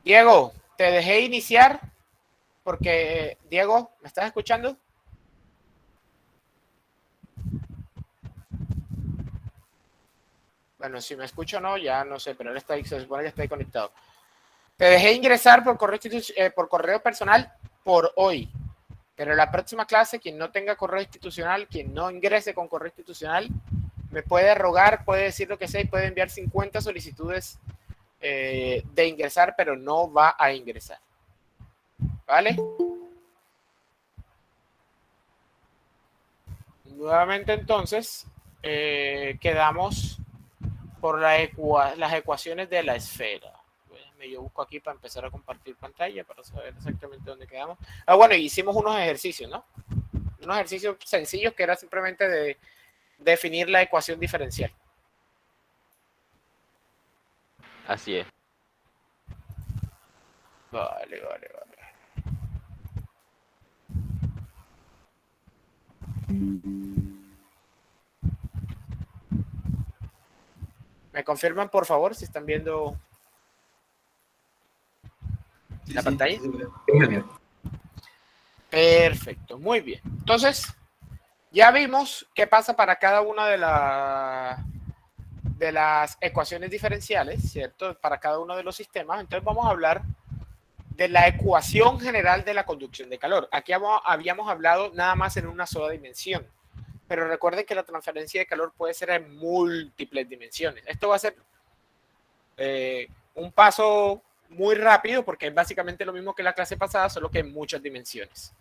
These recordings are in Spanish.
Diego, te dejé iniciar porque, Diego, ¿me estás escuchando? Bueno, si me escucho o no, ya no sé, pero él está, se supone que estoy conectado. Te dejé ingresar por correo personal por hoy, pero la próxima clase, quien no tenga correo institucional, quien no ingrese con correo institucional, me puede rogar, puede decir lo que sea y puede enviar 50 solicitudes de ingresar, pero no va a ingresar. ¿Vale? Nuevamente entonces, quedamos por las ecuaciones de la esfera. Yo busco aquí para empezar a compartir pantalla para saber exactamente dónde quedamos. Bueno, hicimos unos ejercicios, ¿no? Unos ejercicios sencillos que era simplemente de definir la ecuación diferencial. Así es. Vale. ¿Me confirman, por favor, si están viendo la pantalla? Sí. Perfecto, muy bien. Entonces, ya vimos qué pasa para cada una de las ecuaciones diferenciales, ¿cierto? Para cada uno de los sistemas. Entonces vamos a hablar de la ecuación general de la conducción de calor. Aquí habíamos hablado nada más en una sola dimensión, pero recuerden que la transferencia de calor puede ser en múltiples dimensiones. Esto va a ser un paso muy rápido porque es básicamente lo mismo que la clase pasada, solo que en muchas dimensiones.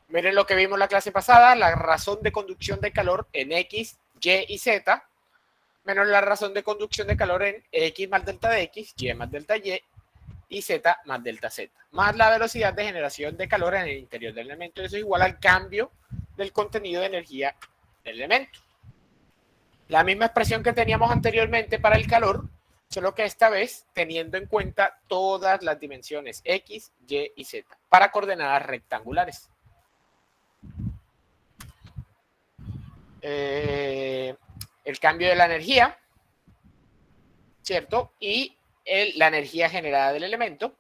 Miren lo que vimos la clase pasada, la razón de conducción de calor en X, Y y Z, menos la razón de conducción de calor en X más delta de X, Y más delta y Z más delta Z, más la velocidad de generación de calor en el interior del elemento. Eso es igual al cambio del contenido de energía del elemento. La misma expresión que teníamos anteriormente para el calor, solo que esta vez teniendo en cuenta todas las dimensiones X, Y y Z para coordenadas rectangulares. El cambio de la energía, ¿cierto? Y la energía generada del elemento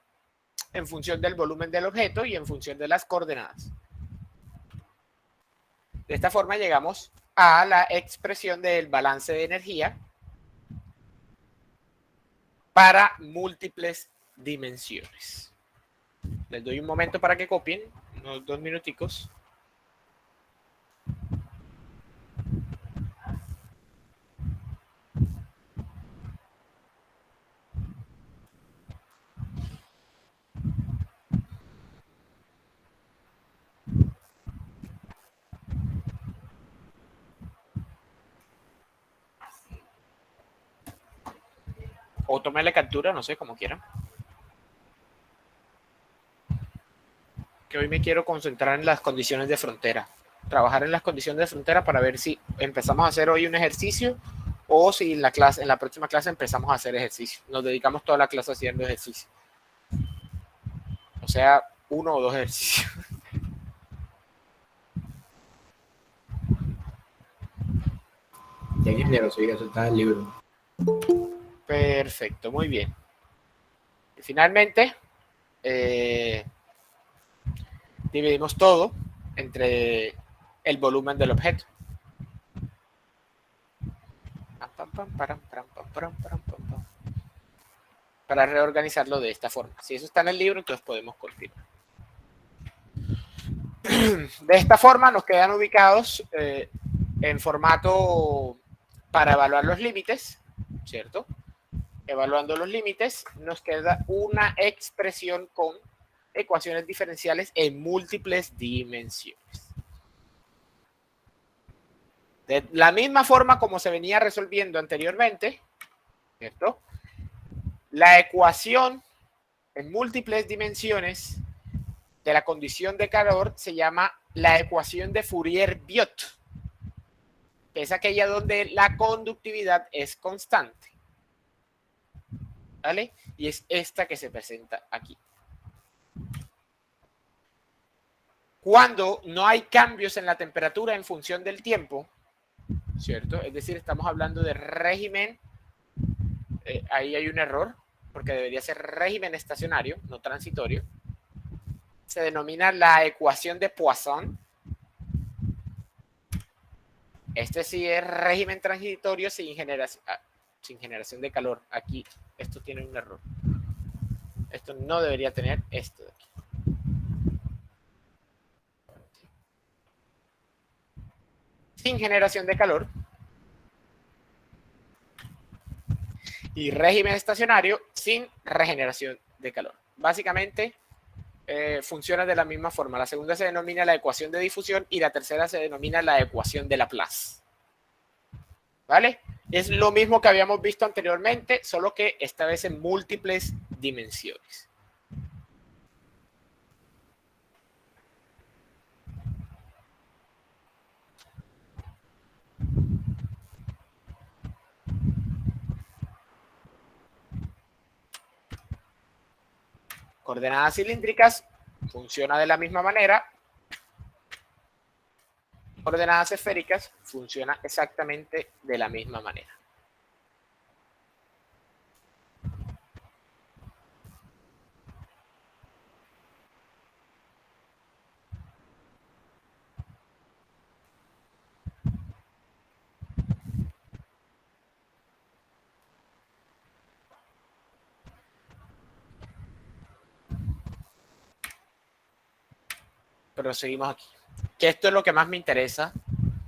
en función del volumen del objeto y en función de las coordenadas. De esta forma llegamos a la expresión del balance de energía para múltiples dimensiones. Les doy un momento para que copien, unos 2 minuticos. O tomarle captura, no sé, como quieran. Que hoy me quiero concentrar en las condiciones de frontera. Trabajar en las condiciones de frontera para ver si empezamos a hacer hoy un ejercicio o si en la próxima clase empezamos a hacer ejercicio. Nos dedicamos toda la clase haciendo ejercicio. O sea, 1 o 2 ejercicios. Ya ingeniero, soy eso está en el libro. Perfecto, muy bien. Y finalmente, dividimos todo entre el volumen del objeto. Para reorganizarlo de esta forma. Si eso está en el libro, entonces podemos continuar. De esta forma nos quedan ubicados en formato para evaluar los límites, ¿cierto? Evaluando los límites, nos queda una expresión con ecuaciones diferenciales en múltiples dimensiones. De la misma forma como se venía resolviendo anteriormente, ¿cierto? La ecuación en múltiples dimensiones de la condición de calor se llama la ecuación de Fourier-Biot, que es aquella donde la conductividad es constante. ¿Vale? Y es esta que se presenta aquí. Cuando no hay cambios en la temperatura en función del tiempo, ¿cierto? Es decir, estamos hablando de régimen, ahí hay un error, porque debería ser régimen estacionario, no transitorio, se denomina la ecuación de Poisson. Este sí es régimen transitorio sin generación de calor. Aquí esto tiene un error. Esto no debería tener esto de aquí. Sin generación de calor. Y régimen estacionario sin regeneración de calor. Básicamente funciona de la misma forma. La segunda se denomina la ecuación de difusión y la tercera se denomina la ecuación de Laplace. ¿Vale? Es lo mismo que habíamos visto anteriormente, solo que esta vez en múltiples dimensiones. Coordenadas cilíndricas funciona de la misma manera. Coordenadas esféricas funciona exactamente de la misma manera. Pero seguimos aquí. Que esto es lo que más me interesa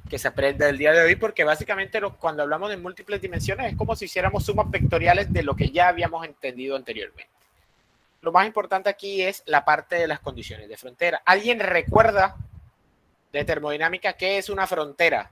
que se aprenda el día de hoy, porque básicamente cuando hablamos de múltiples dimensiones es como si hiciéramos sumas vectoriales de lo que ya habíamos entendido anteriormente. Lo más importante aquí es la parte de las condiciones de frontera. ¿Alguien recuerda de termodinámica qué es una frontera?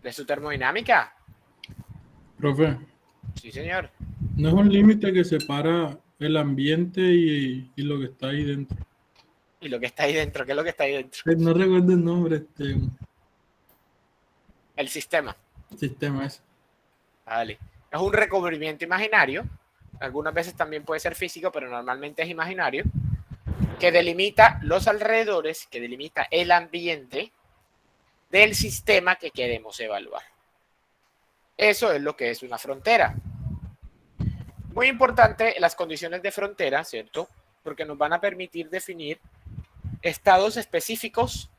¿De su termodinámica? Profe, Sí, señor. ¿no es un límite que separa el ambiente y lo que está ahí dentro? ¿Y lo que está ahí dentro? ¿Qué es lo que está ahí dentro? No recuerdo el nombre, El sistema. sistema ese. Vale. Es un recubrimiento imaginario. Algunas veces también puede ser físico, pero normalmente es imaginario. Que delimita los alrededores, que delimita el ambiente del sistema que queremos evaluar. Eso es lo que es una frontera. Muy importante las condiciones de frontera, ¿cierto? Porque nos van a permitir definir estados específicos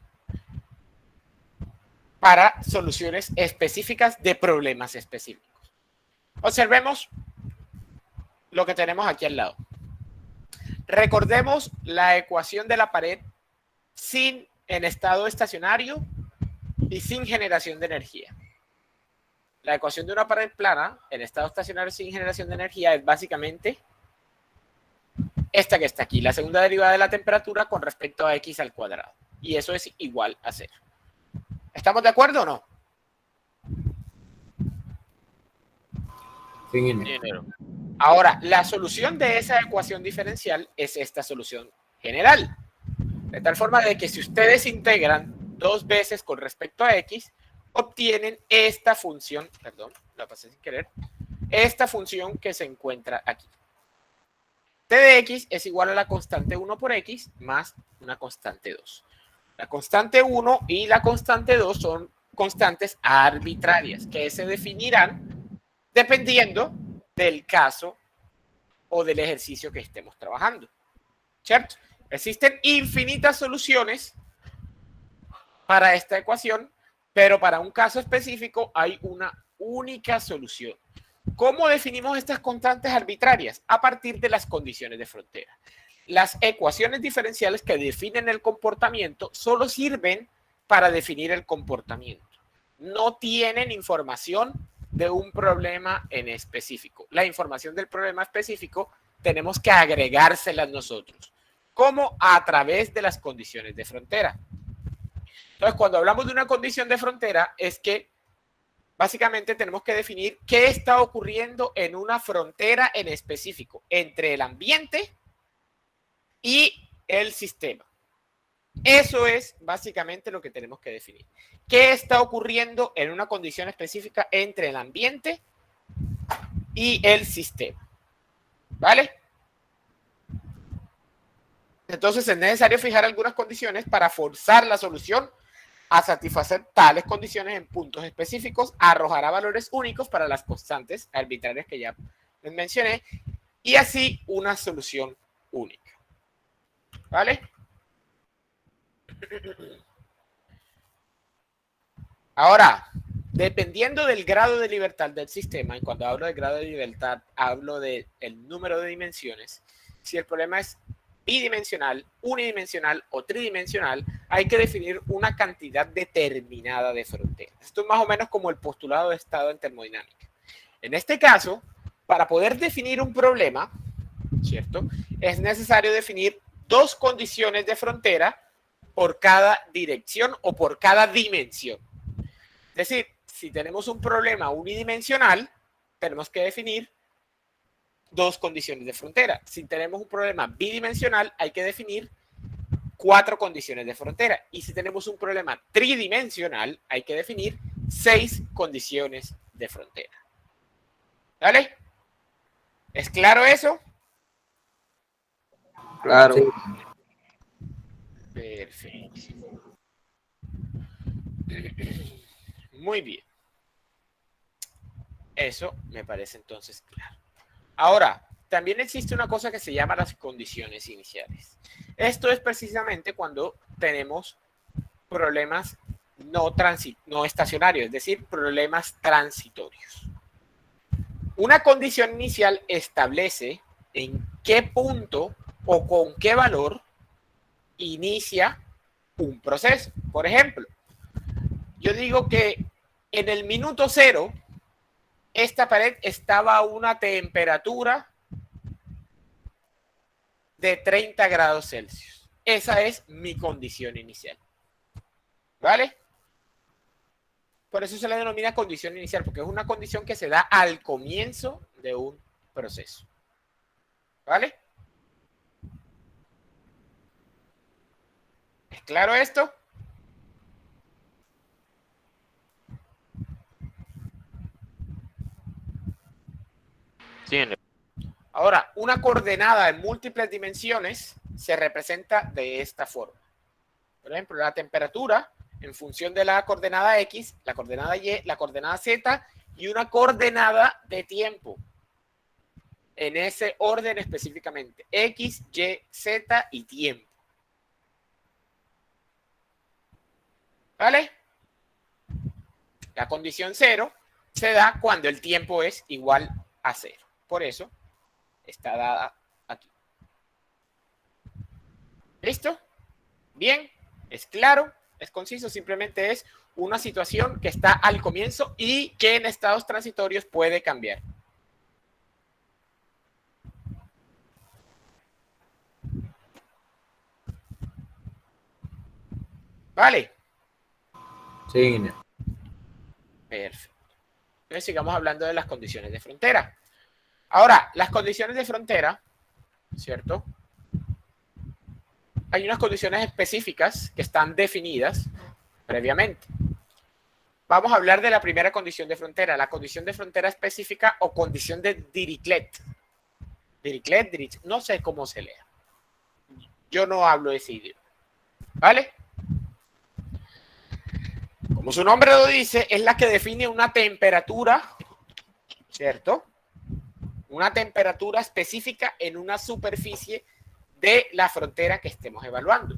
para soluciones específicas de problemas específicos. Observemos lo que tenemos aquí al lado. Recordemos la ecuación de la pared en estado estacionario y sin generación de energía. La ecuación de una pared plana en estado estacionario sin generación de energía es básicamente esta que está aquí, la segunda derivada de la temperatura con respecto a x al cuadrado. Y eso es igual a 0. ¿Estamos de acuerdo o no? Sí, Ingeniero. Ahora, la solución de esa ecuación diferencial es esta solución general. De tal forma de que si ustedes integran 2 veces con respecto a x, obtienen esta función, perdón, la pasé sin querer, esta función que se encuentra aquí. T de x es igual a la constante 1 por x más una constante 2. La constante 1 y la constante 2 son constantes arbitrarias que se definirán dependiendo del caso o del ejercicio que estemos trabajando. ¿Cierto? Existen infinitas soluciones para esta ecuación, pero para un caso específico hay una única solución. ¿Cómo definimos estas constantes arbitrarias? A partir de las condiciones de frontera. Las ecuaciones diferenciales que definen el comportamiento solo sirven para definir el comportamiento. No tienen información de un problema en específico. La información del problema específico tenemos que agregárselas nosotros. ¿Cómo? A través de las condiciones de frontera. Entonces, cuando hablamos de una condición de frontera, es que básicamente tenemos que definir qué está ocurriendo en una frontera en específico entre el ambiente y el sistema. Eso es básicamente lo que tenemos que definir. ¿Qué está ocurriendo en una condición específica entre el ambiente y el sistema? ¿Vale? Entonces es necesario fijar algunas condiciones para forzar la solución a satisfacer tales condiciones en puntos específicos, arrojará valores únicos para las constantes arbitrarias que ya les mencioné y así una solución única. ¿Vale? Ahora, dependiendo del grado de libertad del sistema, y cuando hablo de grado de libertad, hablo del número de dimensiones, si el problema es bidimensional, unidimensional o tridimensional, hay que definir una cantidad determinada de fronteras. Esto es más o menos como el postulado de estado en termodinámica. En este caso, para poder definir un problema, ¿cierto?, es necesario definir dos condiciones de frontera por cada dirección o por cada dimensión. Es decir, si tenemos un problema unidimensional, tenemos que definir dos condiciones de frontera. Si tenemos un problema bidimensional, hay que definir 4 condiciones de frontera. Y si tenemos un problema tridimensional, hay que definir 6 condiciones de frontera. ¿Vale? ¿Es claro eso? Claro. Sí. Perfecto. Muy bien. Eso me parece entonces claro. Ahora, también existe una cosa que se llama las condiciones iniciales. Esto es precisamente cuando tenemos problemas no estacionarios, es decir, problemas transitorios. Una condición inicial establece en qué punto o con qué valor inicia un proceso. Por ejemplo, yo digo que en el minuto 0 esta pared estaba a una temperatura de 30 grados Celsius. Esa es mi condición inicial. ¿Vale? Por eso se le denomina condición inicial, porque es una condición que se da al comienzo de un proceso. ¿Vale? ¿Es claro esto? Sí, Ahora, una coordenada en múltiples dimensiones se representa de esta forma. Por ejemplo, la temperatura en función de la coordenada X, la coordenada Y, la coordenada Z y una coordenada de tiempo. En ese orden específicamente. X, Y, Z y tiempo. ¿Vale? La condición 0 se da cuando el tiempo es igual a 0. Por eso está dada aquí. ¿Listo? Bien, es claro, es conciso, simplemente es una situación que está al comienzo y que en estados transitorios puede cambiar. ¿Vale? Sí. Perfecto. Entonces sigamos hablando de las condiciones de frontera. Ahora, las condiciones de frontera, ¿cierto? Hay unas condiciones específicas que están definidas previamente. Vamos a hablar de la primera condición de frontera, la condición de frontera específica o condición de Dirichlet. Dirichlet, no sé cómo se lea. Yo no hablo ese idioma. ¿Vale? Como su nombre lo dice, es la que define una temperatura, ¿cierto? Una temperatura específica en una superficie de la frontera que estemos evaluando.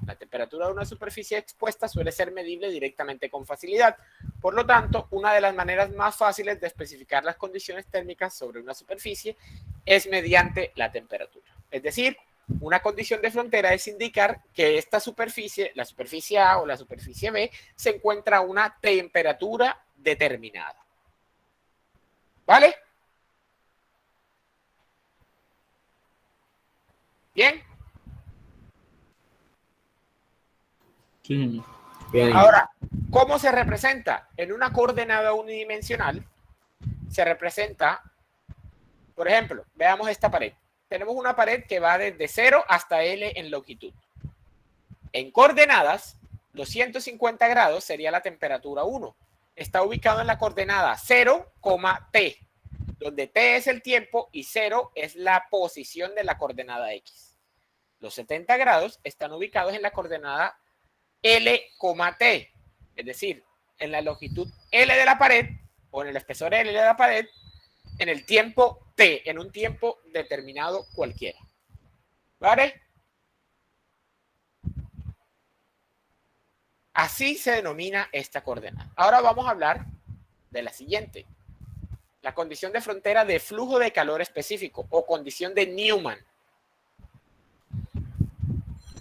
La temperatura de una superficie expuesta suele ser medible directamente con facilidad. Por lo tanto, una de las maneras más fáciles de especificar las condiciones térmicas sobre una superficie es mediante la temperatura. Es decir, una condición de frontera es indicar que esta superficie, la superficie A o la superficie B, se encuentra a una temperatura determinada. ¿Vale? ¿Bien? Sí. Bien. Ahora, ¿cómo se representa? En una coordenada unidimensional se representa, por ejemplo, veamos esta pared. Tenemos una pared que va desde 0 hasta L en longitud. En coordenadas, los 150 grados sería la temperatura 1. Está ubicado en la coordenada 0, t, donde t es el tiempo y 0 es la posición de la coordenada x. Los 70 grados están ubicados en la coordenada L, t, es decir, en la longitud L de la pared o en el espesor L de la pared, en el tiempo t, en un tiempo determinado cualquiera. ¿Vale? Así se denomina esta coordenada. Ahora vamos a hablar de la siguiente. La condición de frontera de flujo de calor específico o condición de Newman.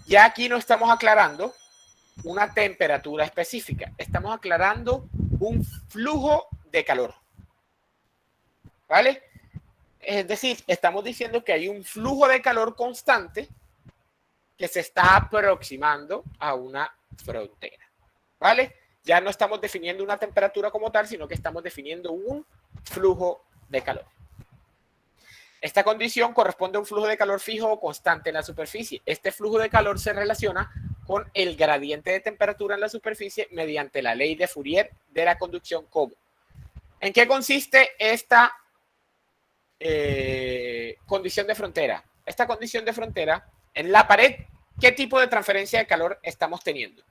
Ya aquí no estamos aclarando una temperatura específica. Estamos aclarando un flujo de calor. ¿Vale? Es decir, estamos diciendo que hay un flujo de calor constante que se está aproximando a una frontera. ¿Vale? Ya no estamos definiendo una temperatura como tal, sino que estamos definiendo un flujo de calor. Esta condición corresponde a un flujo de calor fijo o constante en la superficie. Este flujo de calor se relaciona con el gradiente de temperatura en la superficie mediante la ley de Fourier de la conducción como. ¿En qué consiste esta condición de frontera? Esta condición de frontera, en la pared, ¿qué tipo de transferencia de calor estamos teniendo?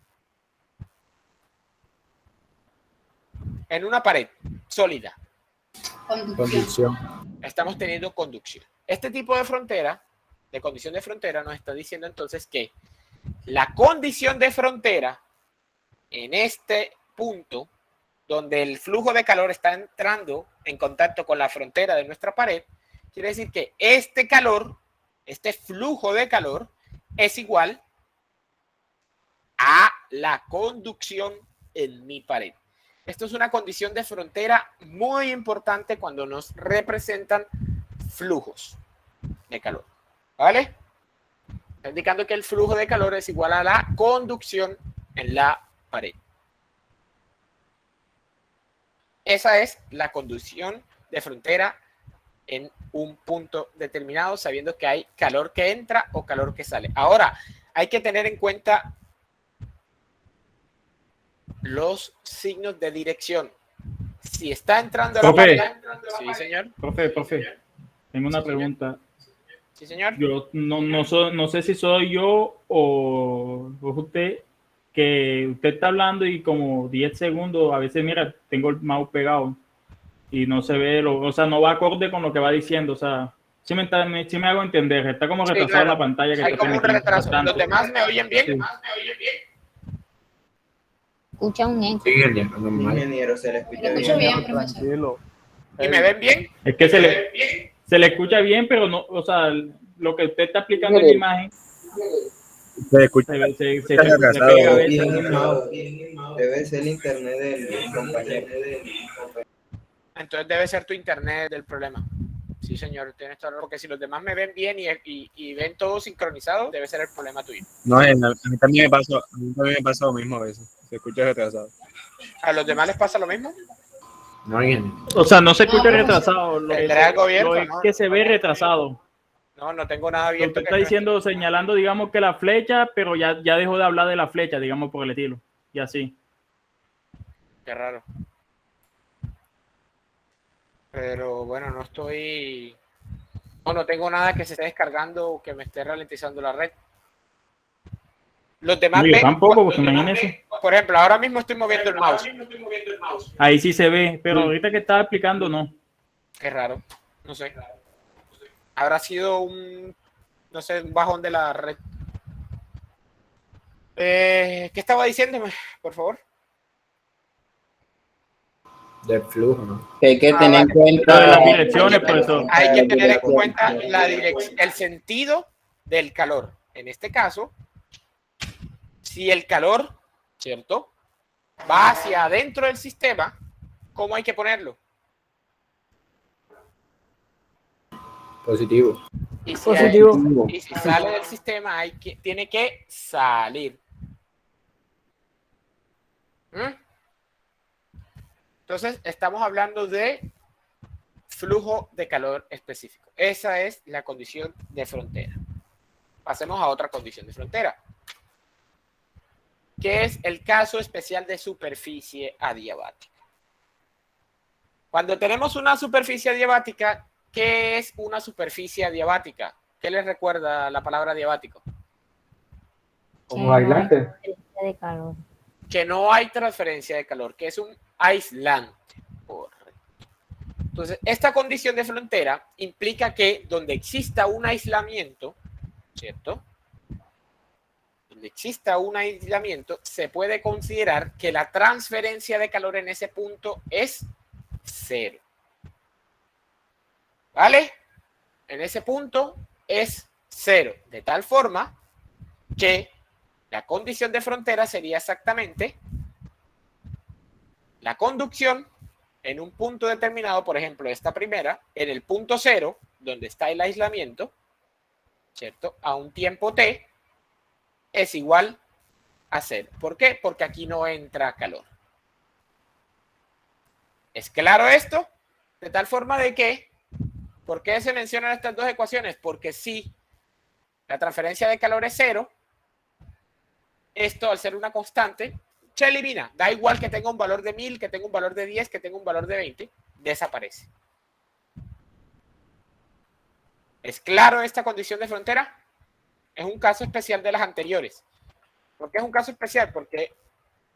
En una pared sólida. Conducción. Estamos teniendo conducción. Este tipo de frontera, de condición de frontera, nos está diciendo entonces que la condición de frontera en este punto, donde el flujo de calor está entrando en contacto con la frontera de nuestra pared, quiere decir que este calor, este flujo de calor, es igual a la conducción en mi pared. Esto es una condición de frontera muy importante cuando nos representan flujos de calor. ¿Vale? Está indicando que el flujo de calor es igual a la conducción en la pared. Esa es la condición de frontera en un punto determinado, sabiendo que hay calor que entra o calor que sale. Ahora, hay que tener en cuenta los signos de dirección. Si está entrando a la Profe. pared... Sí, señor. Profe, tengo una pregunta. Sí, señor. Yo no sé si soy yo o usted, que usted está hablando y como 10 segundos, a veces, mira, tengo el mouse pegado y no se ve, o sea, no va acorde con lo que va diciendo, o sea, sí me hago entender, está como Sí, retrasada claro. la pantalla. Que Hay está como un permitiendo retraso. tanto. ¿Los demás me oyen bien? Sí. Escucha un eco. Sí, normal. Ingeniero, se le escucha Le escucho bien. bien, profesor. Tranquilo. ¿Y me ven bien? Es que se le escucha bien, pero no, o sea, lo que usted está explicando en la imagen Se escucha. se retrasado. pega a veces. Bien el mouse. Debe ser el internet del compañero. Entonces debe ser tu internet el problema. Sí, señor, tienes todo, porque si los demás me ven bien y ven todo sincronizado, debe ser el problema tuyo. No, a mí también me pasa lo mismo a veces. Se escucha retrasado. ¿A los demás les pasa lo mismo? No, bien. O sea, no se escucha retrasado, Tendrá algo abierto, lo es ¿no? que se ve retrasado. No, no tengo nada Usted abierto. está diciendo, señalando, digamos, que la flecha, pero ya dejó de hablar de la flecha, digamos, por el estilo. Y así. Qué raro. Pero bueno, no estoy... No tengo nada que se esté descargando o que me esté ralentizando la red. Los demás Yo ven... tampoco, porque imagínese. Por ejemplo, ahora mismo estoy moviendo el mouse. Ahí sí se ve, pero ahorita que estaba explicando, no. Qué raro. No sé. Habrá sido un... No sé, un bajón de la red. ¿Qué estaba diciéndome? Por favor. Del flujo, ¿no? Que hay que tener en Lo de cuenta las direcciones, por eso. Hay que tener en cuenta el sentido del calor. En este caso, si el calor, ¿cierto?, va hacia adentro del sistema, ¿cómo hay que ponerlo? Positivo. Y si, Positivo. y si sale del sistema, tiene que salir. ¿Mm? Entonces, estamos hablando de flujo de calor específico. Esa es la condición de frontera. Pasemos a otra condición de frontera. que es el caso especial de superficie adiabática. Cuando tenemos una superficie adiabática, ¿qué es una superficie adiabática? ¿Qué les recuerda la palabra adiabático? Como aislante. De calor. Que no hay transferencia de calor, que es un aislante. Correcto. Entonces, esta condición de frontera implica que donde exista un aislamiento, ¿cierto? Donde exista un aislamiento, se puede considerar que la transferencia de calor en ese punto es cero. ¿Vale? En ese punto es cero, de tal forma que la condición de frontera sería exactamente la conducción en un punto determinado, por ejemplo, esta primera, en el punto cero, donde está el aislamiento, ¿cierto? A un tiempo t es igual a cero. ¿Por qué? Porque aquí no entra calor. ¿Es claro esto? De tal forma de que, ¿por qué se mencionan estas dos ecuaciones? Porque si la transferencia de calor es cero, esto al ser una constante, se elimina. Da igual que tenga un valor de 1000, que tenga un valor de 10, que tenga un valor de 20, desaparece. ¿Es claro esta condición de frontera? Es un caso especial de las anteriores. ¿Por qué es un caso especial? Porque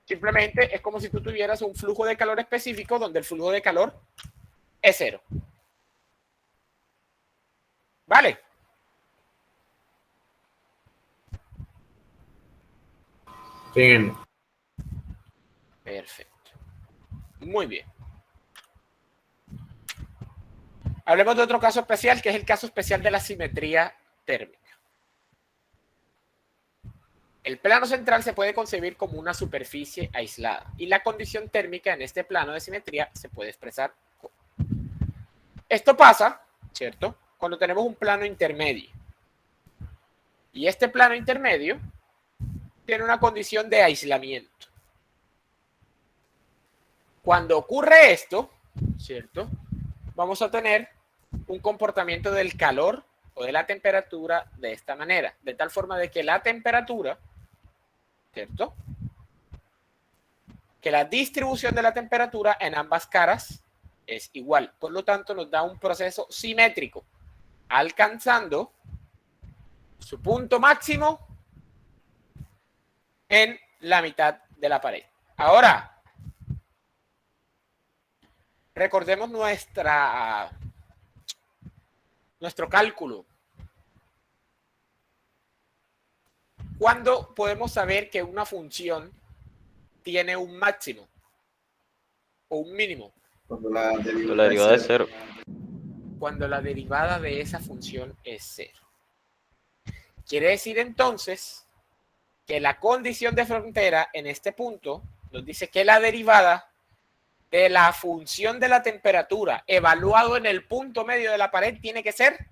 simplemente es como si tú tuvieras un flujo de calor específico donde el flujo de calor es cero. ¿Vale? Bien. Perfecto. Muy bien. Hablemos de otro caso especial, que es el caso especial de la simetría térmica. El plano central se puede concebir como una superficie aislada y la condición térmica en este plano de simetría se puede expresar. Esto pasa, ¿cierto?, cuando tenemos un plano intermedio. Y este plano intermedio tiene una condición de aislamiento. Cuando ocurre esto, ¿cierto?, vamos a tener un comportamiento del calor o de la temperatura de esta manera, de tal forma de que la temperatura, ¿cierto?, que la distribución de la temperatura en ambas caras es igual. Por lo tanto, nos da un proceso simétrico, alcanzando su punto máximo en la mitad de la pared. Ahora, recordemos nuestro cálculo. ¿Cuándo podemos saber que una función tiene un máximo o un mínimo? Cuando la La derivada es cero. Cuando la derivada de esa función es cero. Quiere decir entonces que la condición de frontera en este punto nos dice que la derivada de la función de la temperatura evaluado en el punto medio de la pared tiene que ser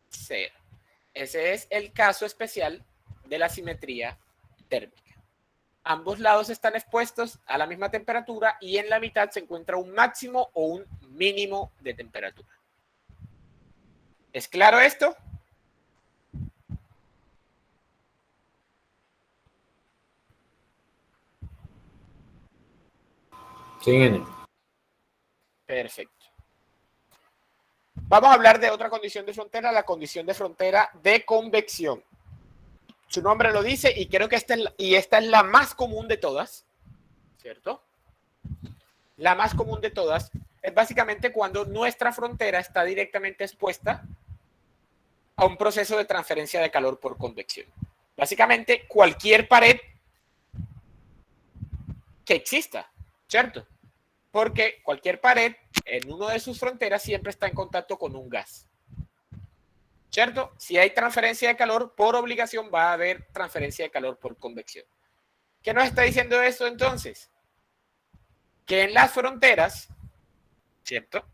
cero. Ese es el caso especial de la simetría térmica. Ambos lados están expuestos a la misma temperatura y en la mitad se encuentra un máximo o un mínimo de temperatura. ¿Es claro esto? Sí. Perfecto. Vamos a hablar de otra condición de frontera, la condición de frontera de convección. Su nombre lo dice y creo que esta es la más común de todas, ¿cierto? La más común de todas es básicamente cuando nuestra frontera está directamente expuesta a un proceso de transferencia de calor por convección. Básicamente cualquier pared que exista, ¿cierto? Porque cualquier pared en una de sus fronteras siempre está en contacto con un gas. ¿Cierto? Si hay transferencia de calor, por obligación va a haber transferencia de calor por convección. ¿Qué nos está diciendo esto entonces? Que en las fronteras, ¿cierto?,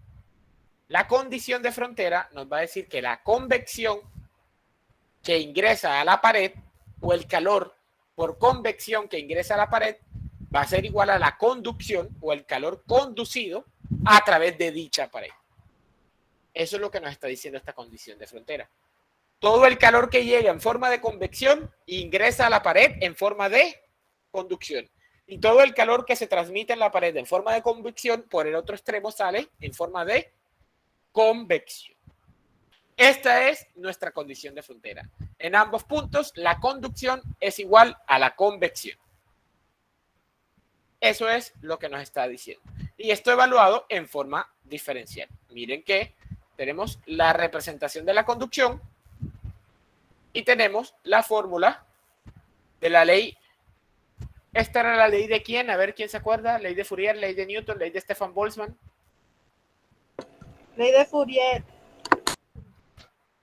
la condición de frontera nos va a decir que la convección que ingresa a la pared o el calor por convección que ingresa a la pared va a ser igual a la conducción o el calor conducido a través de dicha pared. Eso es lo que nos está diciendo esta condición de frontera. todo el calor que llega en forma de convección ingresa a la pared en forma de conducción. Y todo el calor que se transmite en la pared en forma de convección por el otro extremo sale en forma de convección. Esta es nuestra condición de frontera. En ambos puntos, la conducción es igual a la convección. Eso es lo que nos está diciendo. Y esto evaluado en forma diferencial. Miren que tenemos la representación de la conducción y tenemos la fórmula de la ley. Esta era la ley de quién, a ver quién se acuerda. Ley de Fourier, ley de Newton, ley de Stefan Boltzmann. Ley de Fourier.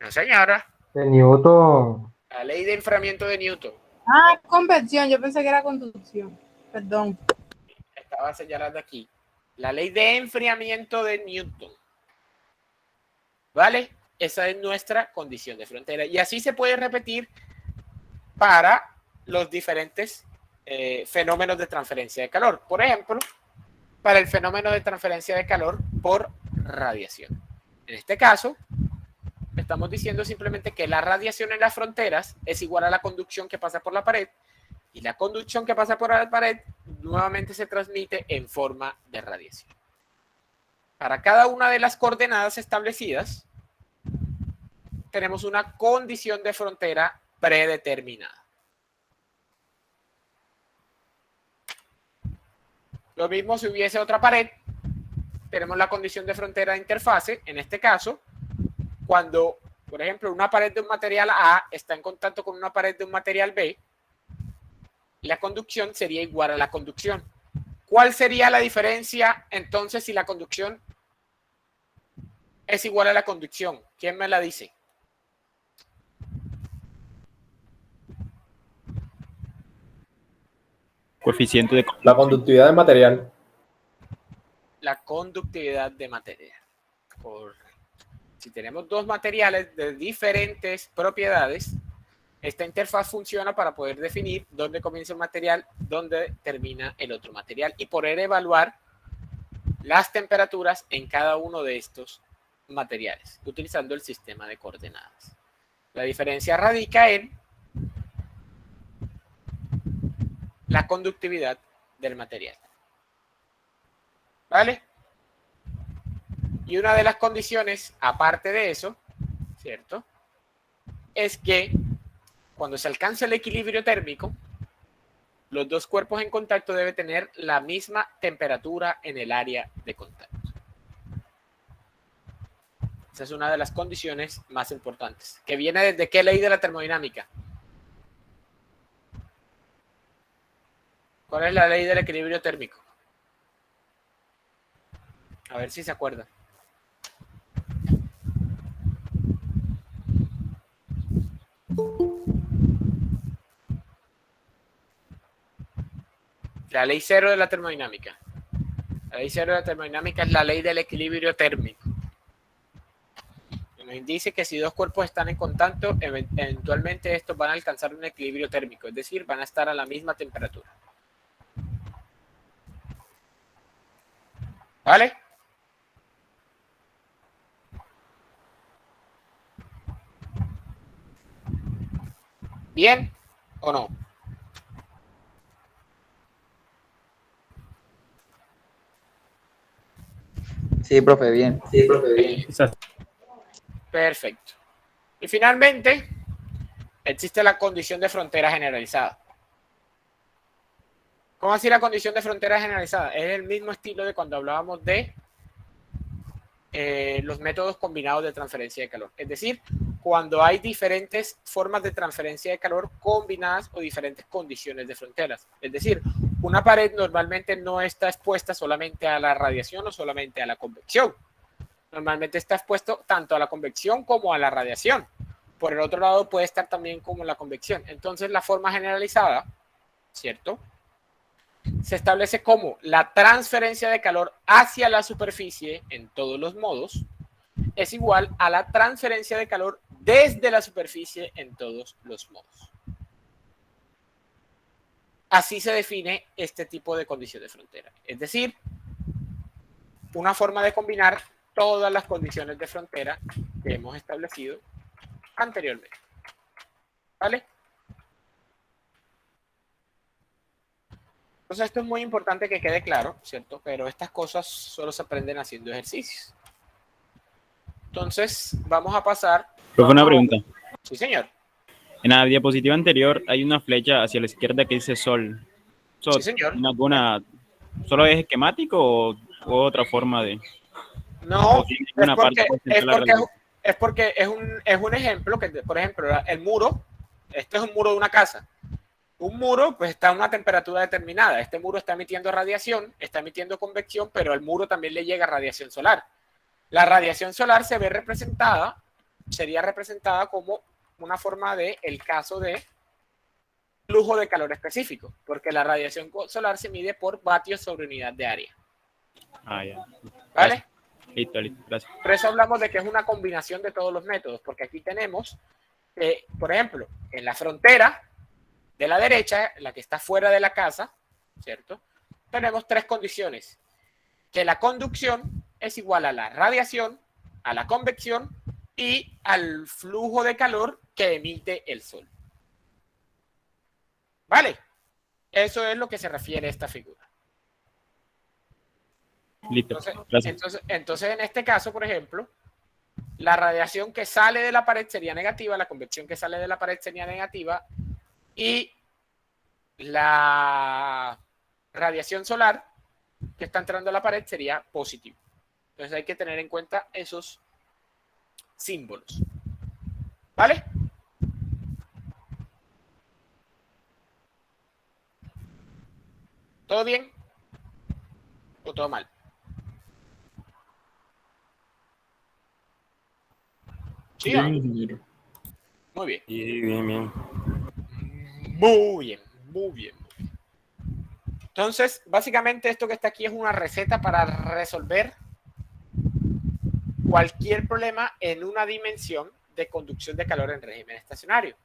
No, señora. De Newton. La ley de enfriamiento de Newton. Ah, convección. Yo pensé que era conducción. Perdón. Estaba señalando aquí. La ley de enfriamiento de Newton. ¿Vale? Esa es nuestra condición de frontera. Y así se puede repetir para los diferentes fenómenos de transferencia de calor. Por ejemplo, para el fenómeno de transferencia de calor por radiación. En este caso, estamos diciendo simplemente que la radiación en las fronteras es igual a la conducción que pasa por la pared, y la conducción que pasa por la pared nuevamente se transmite en forma de radiación. Para cada una de las coordenadas establecidas, tenemos una condición de frontera predeterminada. Lo mismo si hubiese otra pared, tenemos la condición de frontera de interfase. En este caso, cuando, por ejemplo, una pared de un material A está en contacto con una pared de un material B, la conducción sería igual a la conducción. ¿Cuál sería la diferencia entonces si la conducción es igual a la conducción? ¿Quién me la dice? Coeficiente de La conductividad del material. La conductividad de material. Correcto. Si tenemos dos materiales de diferentes propiedades, esta interfaz funciona para poder definir dónde comienza un material, dónde termina el otro material y poder evaluar las temperaturas en cada uno de estos materiales, utilizando el sistema de coordenadas. La diferencia radica en la conductividad del material. ¿Vale? Y una de las condiciones, aparte de eso, ¿cierto?, es que cuando se alcanza el equilibrio térmico, los dos cuerpos en contacto deben tener la misma temperatura en el área de contacto. Esa es una de las condiciones más importantes. ¿Que viene desde qué ley de la termodinámica? ¿Cuál es la ley del equilibrio térmico? A ver si se acuerdan. La ley cero de la termodinámica. La ley cero de la termodinámica es la ley del equilibrio térmico. Nos dice que si dos cuerpos están en contacto, eventualmente estos van a alcanzar un equilibrio térmico, es decir, van a estar a la misma temperatura. ¿Vale? ¿Bien o no? Sí, profe, bien. Sí, profe, bien. Perfecto. Y finalmente, existe la condición de frontera generalizada. ¿Cómo así la condición de frontera generalizada? Es el mismo estilo de cuando hablábamos de los métodos combinados de transferencia de calor. Es decir, cuando hay diferentes formas de transferencia de calor combinadas o diferentes condiciones de fronteras. Es decir, una pared normalmente no está expuesta solamente a la radiación o solamente a la convección. Normalmente está expuesto tanto a la convección como a la radiación. Por el otro lado puede estar también como la convección. Entonces la forma generalizada, ¿cierto?, se establece como la transferencia de calor hacia la superficie en todos los modos es igual a la transferencia de calor desde la superficie en todos los modos. Así se define este tipo de condición de frontera. Es decir, una forma de combinar todas las condiciones de frontera que hemos establecido anteriormente. ¿Vale? Entonces esto es muy importante que quede claro, ¿cierto? Pero estas cosas solo se aprenden haciendo ejercicios. Entonces vamos a pasar... Profe, una pregunta. Sí, señor. En la diapositiva anterior hay una flecha hacia la izquierda que dice sol. Sí, señor. ¿Alguna, solo es esquemático o otra forma de...? No, ¿o tiene una parte es la realidad? porque es un ejemplo que, por ejemplo, el muro, este es un muro de una casa. Un muro pues está a una temperatura determinada. Este muro está emitiendo radiación, está emitiendo convección, pero al muro también le llega radiación solar. La radiación solar se ve representada, sería representada como una forma de el caso de flujo de calor específico, porque la radiación solar se mide por vatios sobre unidad de área. Ah, ya. ¿Vale? Listo, gracias. Por eso hablamos de que es una combinación de todos los métodos, porque aquí tenemos, por ejemplo, en la frontera de la derecha, la que está fuera de la casa, ¿cierto? Tenemos tres condiciones. Que la conducción es igual a la radiación, a la convección y al flujo de calor que emite el sol. ¿Vale? Eso es lo que se refiere a esta figura. Listo, gracias. Entonces, en este caso, por ejemplo, la radiación que sale de la pared sería negativa, la convección que sale de la pared sería negativa y la radiación solar que está entrando a la pared sería positiva. Entonces hay que tener en cuenta esos símbolos. ¿Vale? ¿Todo bien? ¿O todo mal? ¿Sí o no? Bien, ingeniero. Muy bien. Sí, bien, bien. Muy bien, muy bien. Entonces, básicamente esto que está aquí es una receta para resolver cualquier problema en una dimensión de conducción de calor en régimen estacionario.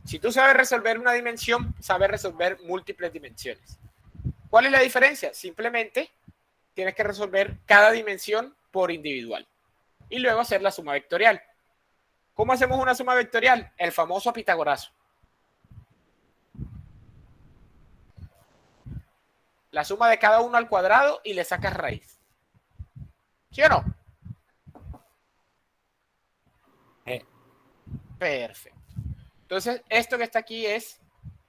Si tú sabes resolver una dimensión, sabes resolver múltiples dimensiones. ¿Cuál es la diferencia? Simplemente tienes que resolver cada dimensión por individual y luego hacer la suma vectorial. ¿Cómo hacemos una suma vectorial? El famoso pitagorazo. La suma de cada uno al cuadrado y le sacas raíz. ¿Sí o no? Perfecto. Entonces, esto que está aquí es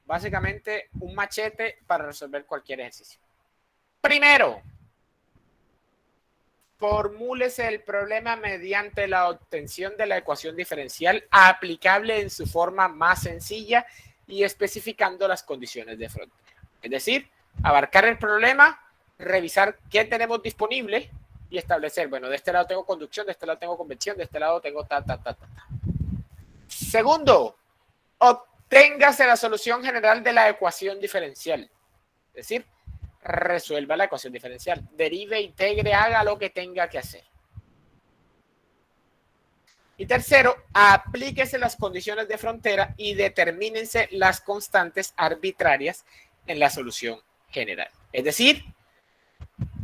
básicamente un machete para resolver cualquier ejercicio. Primero, formúlese el problema mediante la obtención de la ecuación diferencial aplicable en su forma más sencilla y especificando las condiciones de frontera. Es decir, abarcar el problema, revisar qué tenemos disponible y establecer, bueno, de este lado tengo conducción, de este lado tengo convección, de este lado tengo ta. Segundo, obténgase la solución general de la ecuación diferencial. Es decir, resuelva la ecuación diferencial. Derive, integre, haga lo que tenga que hacer. Y tercero, aplíquese las condiciones de frontera y determínense las constantes arbitrarias en la solución general. Es decir,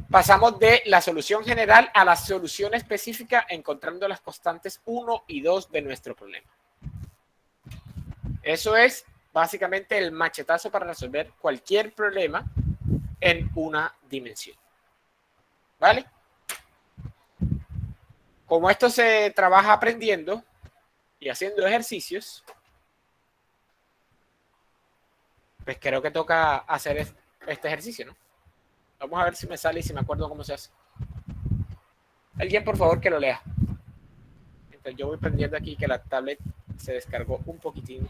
pasamos de la solución general a la solución específica encontrando las constantes 1 y 2 de nuestro problema. Eso es básicamente el machetazo para resolver cualquier problema en una dimensión. ¿Vale? Como esto se trabaja aprendiendo y haciendo ejercicios, pues creo que toca hacer este ejercicio, ¿no? Vamos a ver si me sale y si me acuerdo cómo se hace. Alguien, por favor, que lo lea. Entonces, yo voy prendiendo aquí que la tablet se descargó un poquitín.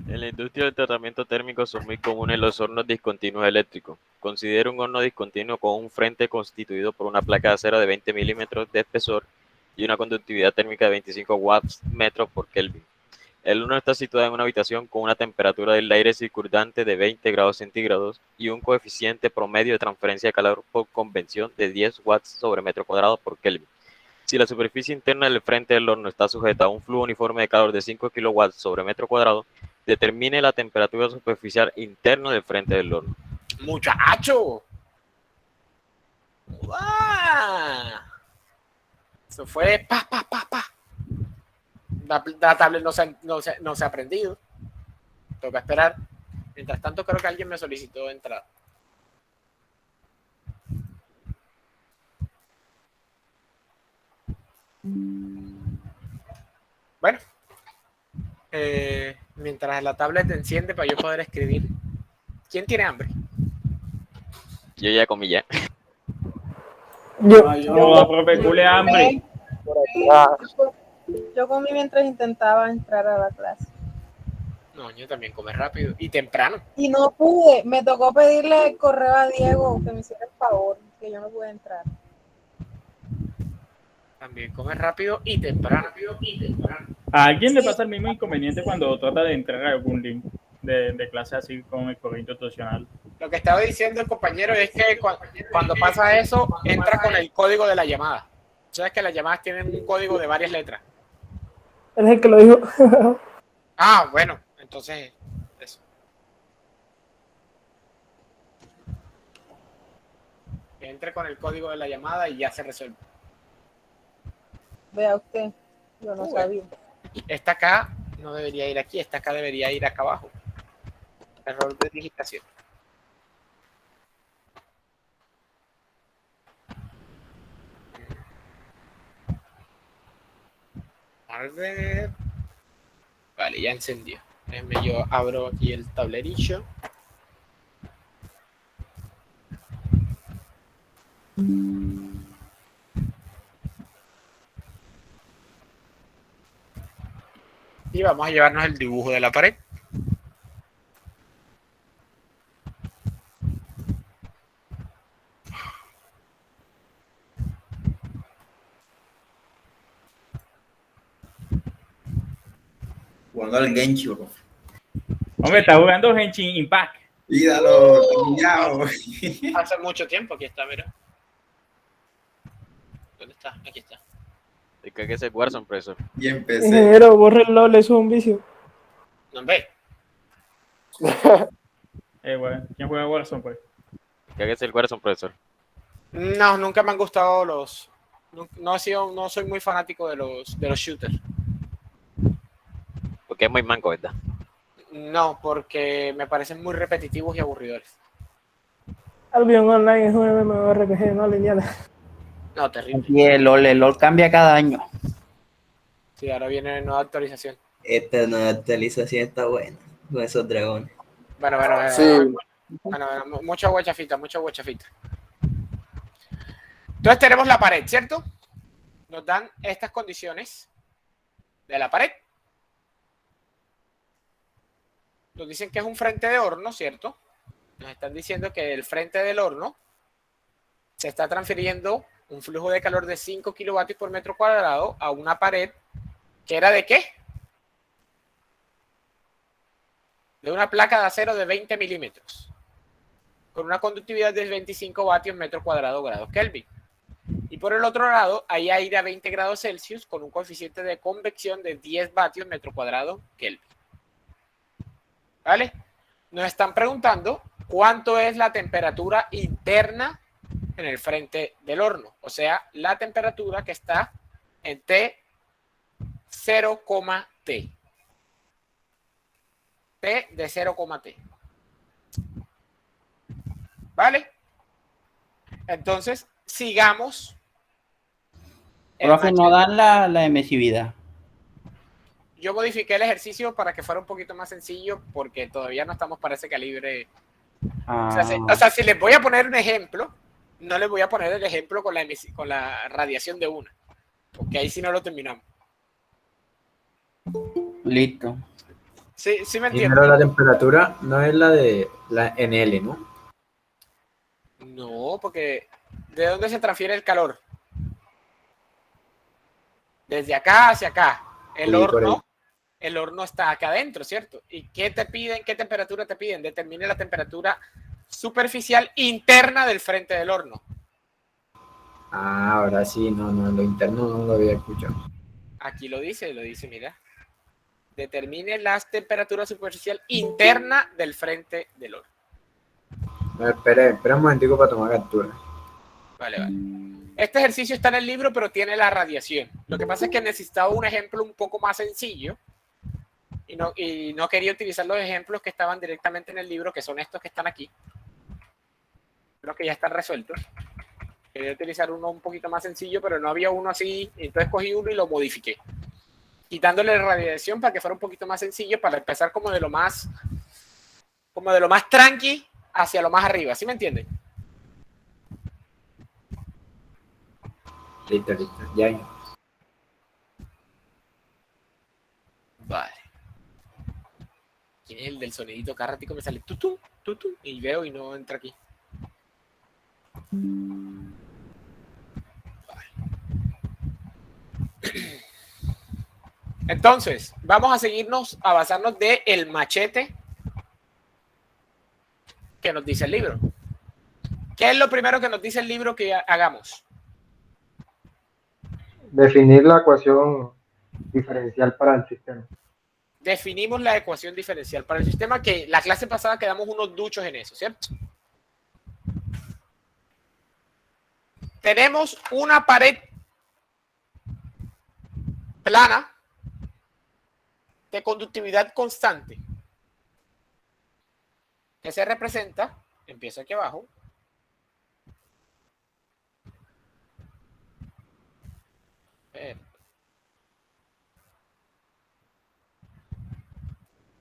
En la industria del tratamiento térmico son muy comunes los hornos discontinuos eléctricos. Considera un horno discontinuo con un frente constituido por una placa de acero de 20 milímetros de espesor y una conductividad térmica de 25 watts metros por Kelvin. El horno está situado en una habitación con una temperatura del aire circundante de 20 grados centígrados y un coeficiente promedio de transferencia de calor por convección de 10 watts sobre metro cuadrado por Kelvin. Si la superficie interna del frente del horno está sujeta a un flujo uniforme de calor de 5 kilowatts sobre metro cuadrado, determine la temperatura superficial interna del frente del horno. ¡Muchacho! ¡Wow! Eso fue pa, pa, pa, pa. La tablet no se ha aprendido. Toca esperar. Mientras tanto, creo que alguien me solicitó entrada. Bueno, mientras la tablet enciende para yo poder escribir. ¿Quién tiene hambre? Yo ya comí ya. No, profe, cule hambre. Yo comí mientras intentaba entrar a la clase. No, yo también come rápido y temprano. Y no pude. Me tocó pedirle el correo a Diego que me hiciera el favor, que yo no pude entrar. También come rápido y temprano. ¿A alguien le pasa el mismo inconveniente cuando trata de entrar a algún link de clase así con el correo institucional? Lo que estaba diciendo el compañero es que cuando pasa eso, entra con el código de la llamada. Sabes que las llamadas tienen un código de varias letras. Él es el que lo dijo. Ah, bueno, entonces eso. Que entre con el código de la llamada y ya se resuelve. Vea usted, yo no sabía. Esta acá no debería ir aquí, esta acá debería ir acá abajo. Error de digitación. A ver. Vale, ya encendió. Déjenme, yo abro aquí el tablerillo. Y vamos a llevarnos el dibujo de la pared. Jugando al Genshin, bro. Hombre, está jugando Genshin Impact. Míralo, niñao. Hace mucho tiempo que está, mira. ¿Dónde está? Aquí está. Que es el Warzone, profesor. Y empecé. Ingeniero, borre el LOL, eso es un vicio. ¿No ve? Bueno, ¿quién juega Warzone, pues? Que es el Warzone, profesor. No, nunca me han gustado los. No soy muy fanático de los shooters. Porque es muy manco, ¿verdad? No, porque me parecen muy repetitivos y aburridores. Albion Online es un MMORPG no lineal. No, terrible. Y el LOL cambia cada año. Sí, ahora viene nueva actualización. Esta nueva actualización está buena. Con esos dragones. Bueno, Sí. bueno, mucha guachafita. Entonces tenemos la pared, ¿cierto? Nos dan estas condiciones de la pared. Nos dicen que es un frente de horno, ¿cierto? Nos están diciendo que del frente del horno se está transfiriendo un flujo de calor de 5 kilovatios por metro cuadrado a una pared que era ¿de qué? De una placa de acero de 20 milímetros con una conductividad de 25 vatios metro cuadrado grados Kelvin. Y por el otro lado, hay aire a 20 grados Celsius con un coeficiente de convección de 10 vatios metro cuadrado Kelvin. ¿Vale? Nos están preguntando cuánto es la temperatura interna en el frente del horno. O sea, la temperatura que está en T 0,T. T de 0,T. ¿Vale? Entonces, sigamos. Profe, no dan la emisividad. Yo modifiqué el ejercicio para que fuera un poquito más sencillo porque todavía no estamos para ese calibre. O sea, si les voy a poner un ejemplo, no les voy a poner el ejemplo con la radiación de una, porque ahí sí no lo terminamos. Listo. Sí me Y entiendo. pero la temperatura no es la de la NL, ¿no? No, porque ¿de dónde se transfiere el calor? Desde acá hacia acá. El horno está acá adentro, ¿cierto? ¿Y qué te piden? ¿Qué temperatura te piden? Determine la temperatura superficial interna del frente del horno. Ah, ahora sí, no, lo interno no lo había escuchado. Aquí lo dice, mira. Determine la temperatura superficial interna del frente del horno. No, espera un momentico para tomar captura. Vale. Este ejercicio está en el libro, pero tiene la radiación. Lo que pasa es que necesitaba un ejemplo un poco más sencillo y no quería utilizar los ejemplos que estaban directamente en el libro, que son estos que están aquí, los que ya están resueltos. Quería utilizar uno un poquito más sencillo, pero no había uno así, entonces cogí uno y lo modifiqué, quitándole la radiación para que fuera un poquito más sencillo, para empezar como de lo más tranqui hacia lo más arriba, ¿sí me entienden? Listo, ya. Vale. ¿Quién es el del sonidito? Cada ratico me sale tutum, tutum, y veo y no entra aquí. Vale. Entonces, vamos a basarnos del machete que nos dice el libro. ¿Qué es lo primero que nos dice el libro que hagamos? Definir la ecuación diferencial para el sistema. Definimos la ecuación diferencial para el sistema, que la clase pasada quedamos unos duchos en eso, ¿cierto? Tenemos una pared plana de conductividad constante que se representa, empiezo aquí abajo,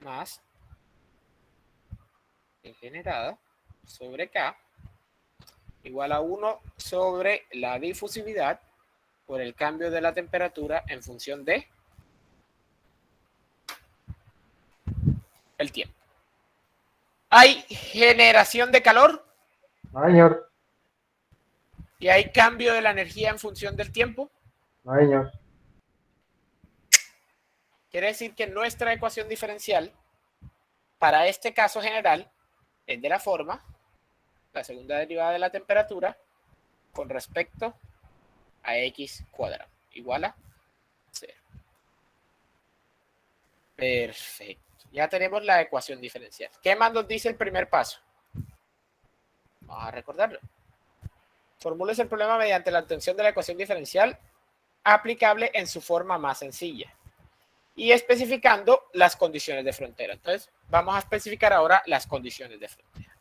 más generada sobre K igual a 1 sobre la difusividad por el cambio de la temperatura en función de el tiempo. ¿Hay generación de calor? No, señor. ¿Y hay cambio de la energía en función del tiempo? No, señor. Quiere decir que nuestra ecuación diferencial para este caso general es de la forma, la segunda derivada de la temperatura con respecto a x cuadrado igual a 0. Perfecto. Ya tenemos la ecuación diferencial. ¿Qué más nos dice el primer paso? Vamos a recordarlo. Formúlese el problema mediante la obtención de la ecuación diferencial aplicable en su forma más sencilla y especificando las condiciones de frontera. Entonces, vamos a especificar ahora las condiciones de frontera.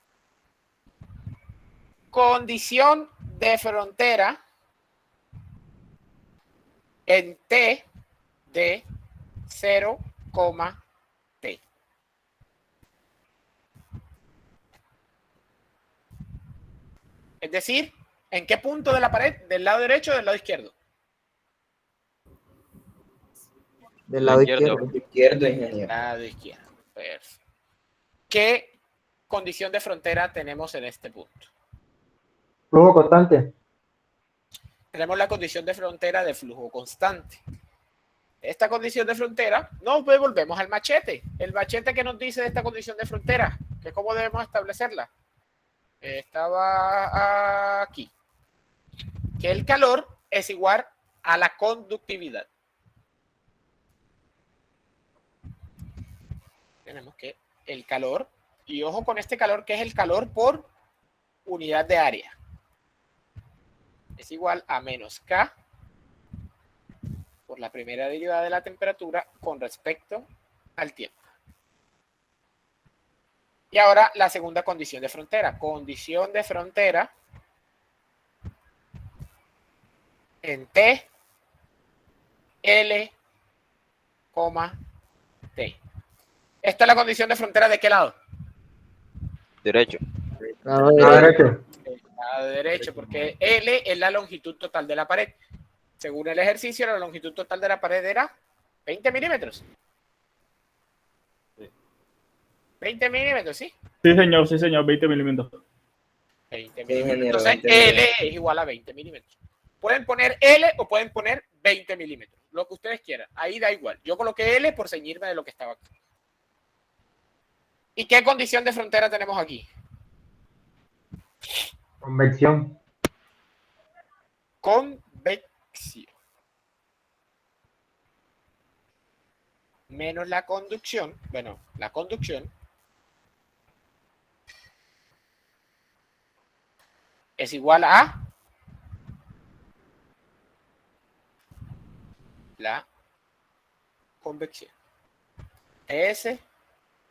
Condición de frontera en T de 0, T. Es decir, ¿en qué punto de la pared? ¿Del lado derecho o del lado izquierdo? Del lado Izquierdo. izquierdo, ingeniero. Lado izquierdo. Perfecto. ¿Qué condición de frontera tenemos en este punto? Flujo constante. Tenemos la condición de frontera de flujo constante. Esta condición de frontera, no, pues volvemos al machete. El machete que nos dice de esta condición de frontera, que cómo debemos establecerla. Estaba aquí. Que el calor es igual a la conductividad. Tenemos que el calor, y ojo con este calor, que es el calor por unidad de área, es igual a menos K por la primera derivada de la temperatura con respecto al tiempo. Y ahora la segunda condición de frontera. Condición de frontera en T, L, T. ¿Esta es la condición de frontera de qué lado? Derecho. Lado derecho. El lado derecho, porque L es la longitud total de la pared. Según el ejercicio, la longitud total de la pared era 20 milímetros. 20 milímetros, ¿sí? Sí, señor, 20 milímetros. 20 Sí, milímetros. ingeniero, Entonces, 20 L es igual a 20 milímetros. Pueden poner L o pueden poner 20 milímetros. Lo que ustedes quieran. Ahí da igual. Yo coloqué L por ceñirme de lo que estaba aquí. ¿Y qué condición de frontera tenemos aquí? Convección. Convección. Menos la conducción. Bueno, la conducción es igual a la convección. S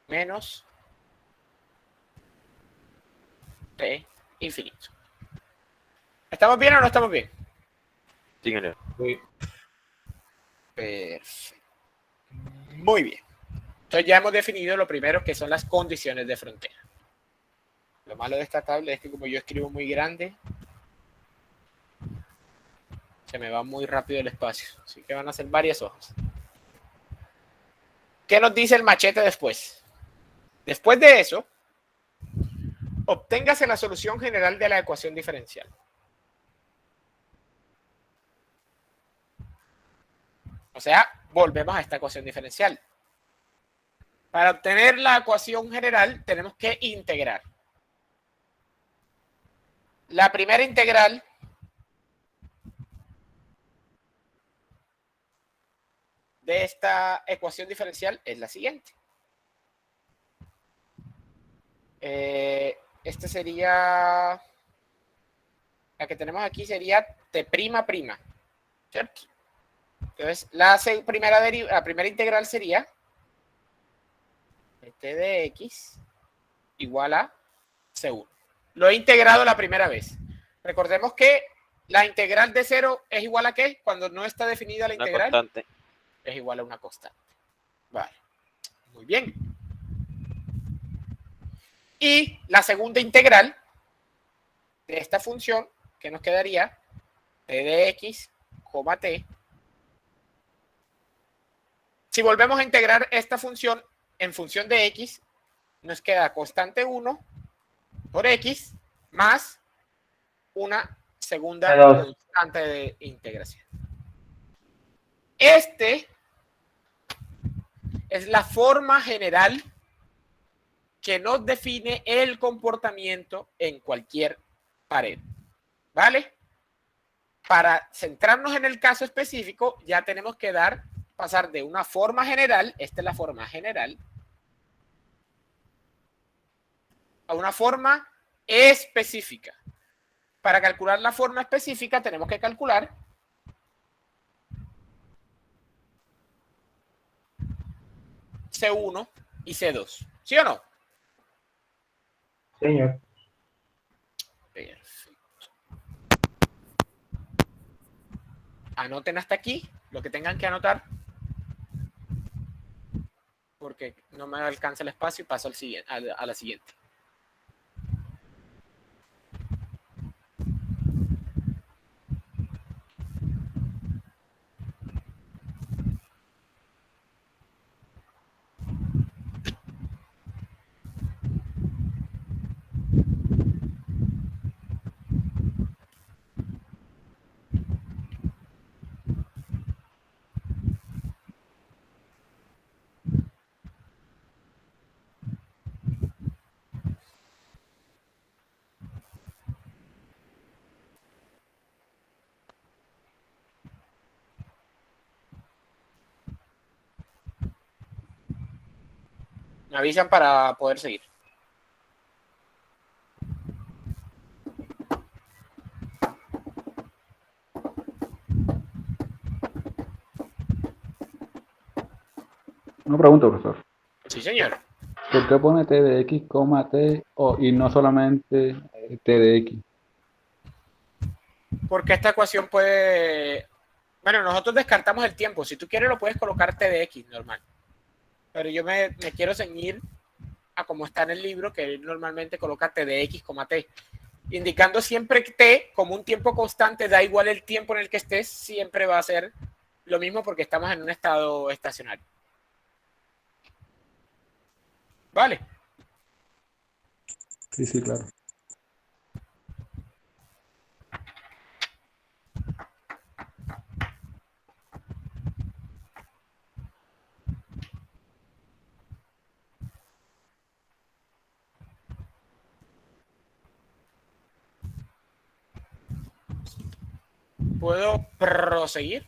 menos T infinito. ¿Estamos bien o no estamos bien? Sí, señor. Perfecto. Muy bien. Entonces ya hemos definido lo primero, que son las condiciones de frontera. Lo malo de esta tabla es que como yo escribo muy grande, se me va muy rápido el espacio. Así que van a ser varias hojas. ¿Qué nos dice el machete después? Después de eso, obténgase la solución general de la ecuación diferencial. O sea, volvemos a esta ecuación diferencial. Para obtener la ecuación general, tenemos que integrar. La primera integral de esta ecuación diferencial es la siguiente. Este sería, la que tenemos aquí sería T'', ¿cierto? Entonces, la primera integral sería T de X igual a C1. Lo he integrado la primera vez. Recordemos que la integral de 0 es igual a ¿qué? Cuando no está definida la integral. Una constante. Es igual a una constante. Vale. Muy bien. Y la segunda integral de esta función, que nos quedaría T de X, T. Si volvemos a integrar esta función en función de X, nos queda constante 1 por X más una segunda constante de integración. Este es la forma general que nos define el comportamiento en cualquier pared. ¿Vale? Para centrarnos en el caso específico, ya tenemos que pasar de una forma general, esta es la forma general, a una forma específica. Para calcular la forma específica tenemos que calcular C1 y C2. ¿Sí o no? Señor. Perfecto. Anoten hasta aquí lo que tengan que anotar, porque no me alcanza el espacio y paso al siguiente, a la siguiente. Me avisan para poder seguir. Una pregunta, profesor. Sí, señor. ¿Por qué pone T de X, T y no solamente T de X? Porque esta ecuación puede... Bueno, nosotros descartamos el tiempo. Si tú quieres lo puedes colocar T de X normal. Pero yo me quiero ceñir a como está en el libro, que normalmente coloca T de X, T. Indicando siempre que T como un tiempo constante, da igual el tiempo en el que estés, siempre va a ser lo mismo porque estamos en un estado estacionario. ¿Vale? Sí, sí, claro. ¿Puedo proseguir?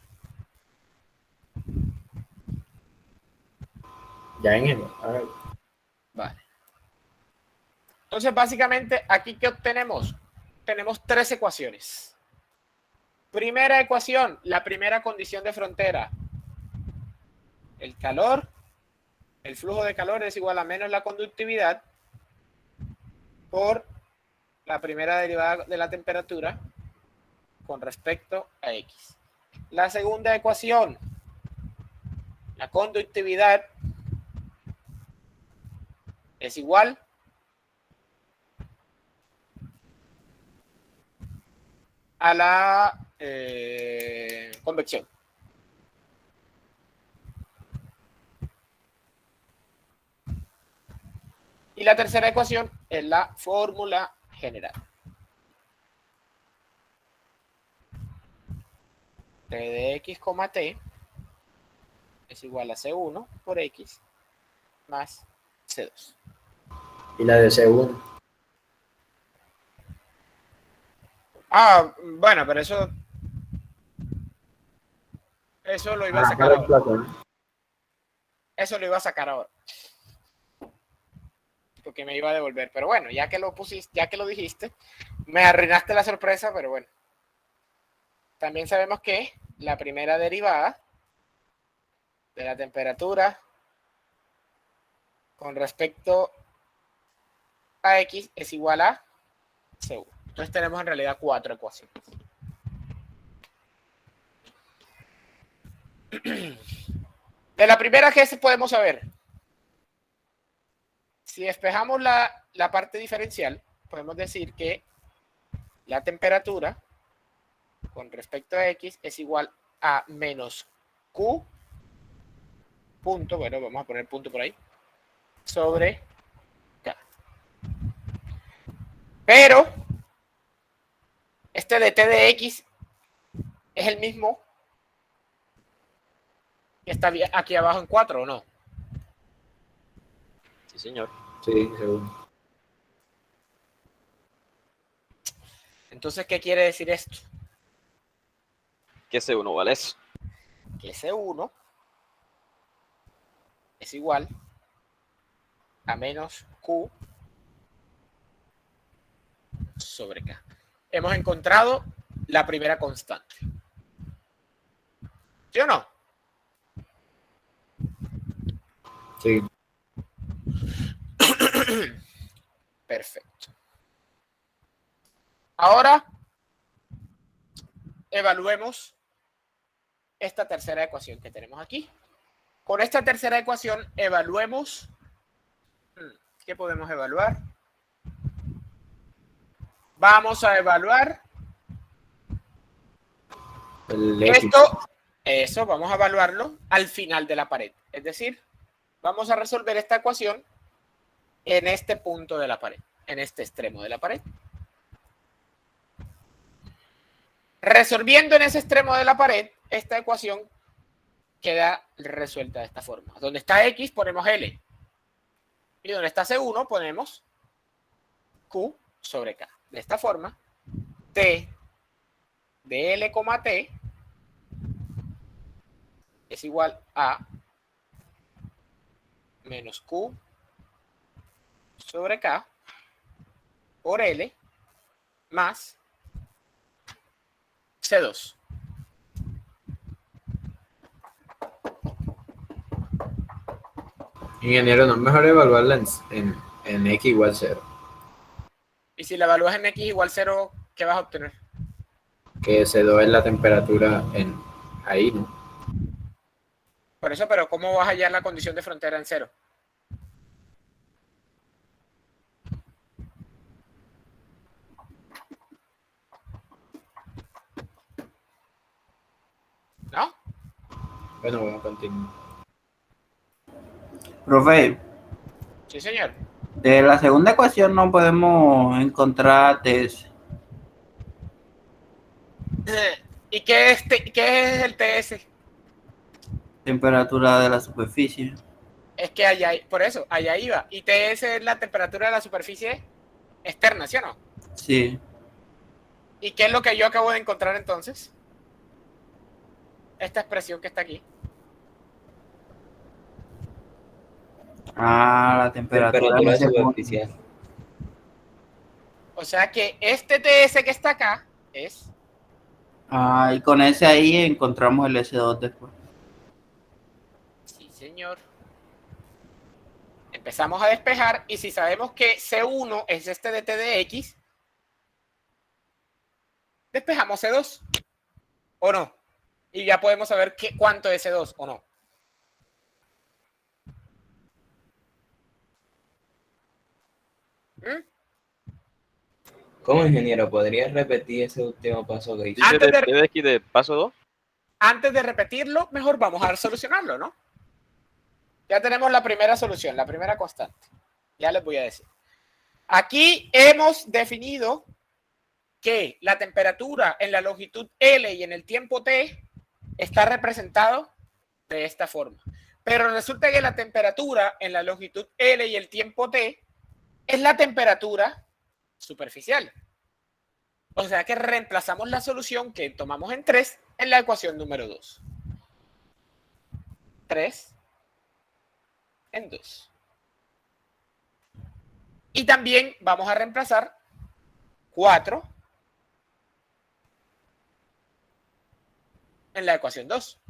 Ya en el... Vale. Entonces, básicamente, aquí ¿qué obtenemos? Tenemos tres ecuaciones. Primera ecuación, la primera condición de frontera. el calor, el flujo de calor es igual a menos la conductividad por la primera derivada de la temperatura con respecto a X. La segunda ecuación, la conductividad es igual a la convección. Y la tercera ecuación es la fórmula general. T de X, T es igual a C1 por X más C2. Y la de C1. Ah, bueno, pero eso lo iba a sacar ahora. Eso lo iba a sacar ahora. Porque me iba a devolver. Pero bueno, ya que lo pusiste, ya que lo dijiste, me arruinaste la sorpresa, pero bueno. También sabemos que la primera derivada de la temperatura con respecto a X es igual a C1. Entonces tenemos en realidad 4 ecuaciones. De la primera, ¿qué podemos saber? Si despejamos la parte diferencial, podemos decir que la temperatura con respecto a X es igual a menos Q punto, bueno, vamos a poner punto por ahí, sobre K. Pero este de T de X es el mismo que está aquí abajo en 4, ¿o no? Sí, señor. Sí, seguro. Entonces, ¿qué quiere decir esto? ¿Qué C1 vale eso? Que C1 es igual a menos Q sobre K. Hemos encontrado la primera constante. ¿Sí o no? Sí. Perfecto. Ahora evaluemos esta tercera ecuación que tenemos aquí. Con esta tercera ecuación evaluemos. ¿Qué podemos evaluar? Vamos a evaluar eso vamos a evaluarlo al final de la pared. Es decir, vamos a resolver esta ecuación en este punto de la pared, en este extremo de la pared. Resolviendo en ese extremo de la pared, esta ecuación queda resuelta de esta forma. Donde está X ponemos L. Y donde está C1 ponemos Q sobre K. De esta forma, T de L, T es igual a menos Q sobre K por L más C2. Ingeniero, ¿no es mejor evaluarla en X igual 0? Y si la evalúas en X igual 0, ¿qué vas a obtener? Que C2 es la temperatura ahí, ¿no? Por eso, pero ¿cómo vas a hallar la condición de frontera en 0? ¿No? Bueno, voy a continuar. Profe, Sí, señor. de la segunda ecuación no podemos encontrar TS. ¿Y qué es el TS? Temperatura de la superficie. Es que allá, por eso, allá iba. Y TS es la temperatura de la superficie externa, ¿sí o no? Sí. ¿Y qué es lo que yo acabo de encontrar entonces? Esta expresión que está aquí. Ah, la temperatura superficial. O sea que este TS que está acá es... Ah, y con ese ahí encontramos el S2 después. Sí, señor. Empezamos a despejar y si sabemos que C1 es este de T de X, despejamos C2 o no. Y ya podemos saber cuánto es C2 o no. ¿Cómo, ingeniero? ¿Podrías repetir ese último paso que hizo? Dice de X de paso 2. Antes de repetirlo, mejor vamos a solucionarlo, ¿no? Ya tenemos la primera solución, la primera constante. Ya les voy a decir. Aquí hemos definido que la temperatura en la longitud L y en el tiempo T está representado de esta forma. Pero resulta que la temperatura en la longitud L y el tiempo T es la temperatura superficial. O sea que reemplazamos la solución que tomamos en 3 en la ecuación número 2. 3 en 2. Y también vamos a reemplazar 4 en la ecuación 2.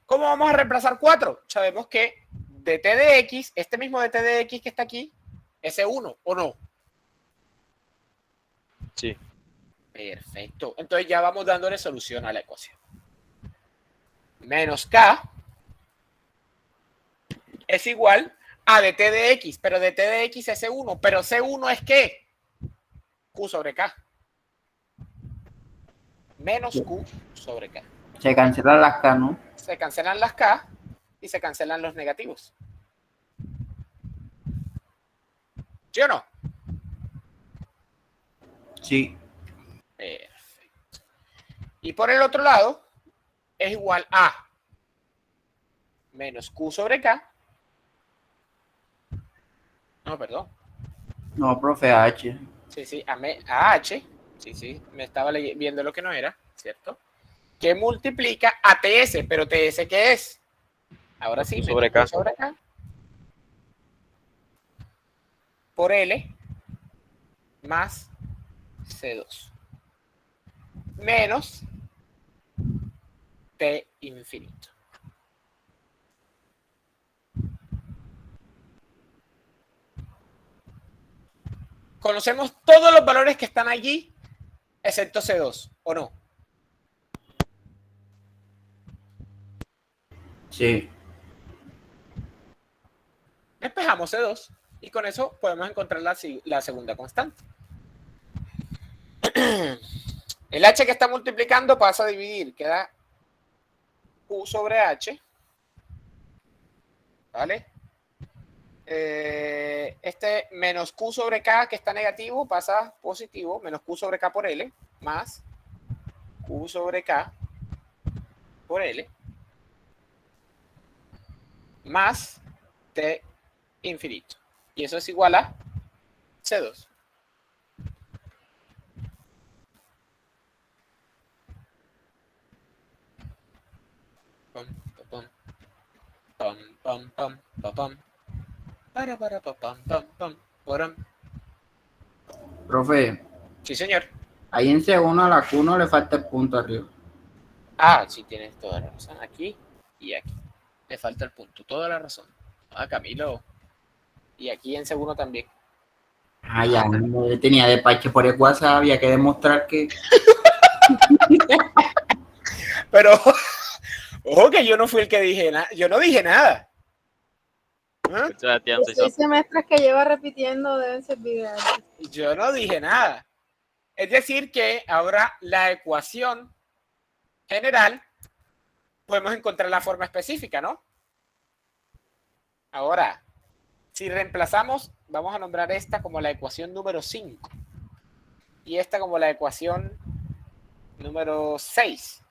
¿Cómo vamos a reemplazar 4? Sabemos que de t de x, este mismo de t de x que está aquí, es 1, ¿o no? Sí. Perfecto. Entonces ya vamos dándole solución a la ecuación. Menos k es igual a de t de x, pero de t de x es C1, pero C1 es ¿qué? Q sobre K. Menos Q sobre K. Se cancelan las K, ¿no? Se cancelan las K y se cancelan los negativos. ¿Sí o no? Sí. Perfecto. Y por el otro lado es igual a menos Q sobre K. No, perdón. No, profe, H. Sí, a H. Sí, me estaba viendo lo que no era, ¿cierto? Que multiplica a TS, pero TS ¿qué es? Ahora sí, sobre K. Sobre K por L más C2 menos T infinito. Conocemos todos los valores que están allí, excepto C2, ¿o no? Sí. Despejamos C2 y con eso podemos encontrar la segunda constante. El H que está multiplicando pasa a dividir, queda Q sobre H. ¿Vale? Este menos Q sobre K que está negativo pasa positivo, menos Q sobre K por L, más Q sobre K por L, más T infinito. Y eso es igual a C2. Pam, pam, pam, pam, pam, pam, pam. Para, pam, pam, pam, pam. Profe. Sí, señor. Ahí en C1 a la Q no le falta el punto arriba. Ah, sí, tienes toda la razón. Aquí y aquí. Le falta el punto. Toda la razón. Ah, Camilo. Y aquí en C1 también. Ah, ya, no tenía de parche por el WhatsApp, había que demostrar que... Pero, ojo que yo no fui el que dije nada. Yo no dije nada. Los 6 semestres que lleva repitiendo deben servir de algo. Yo no dije nada. Es decir que ahora la ecuación general podemos encontrar la forma específica, ¿no? Ahora, si reemplazamos, vamos a nombrar esta como la ecuación número 5 y esta como la ecuación número 6.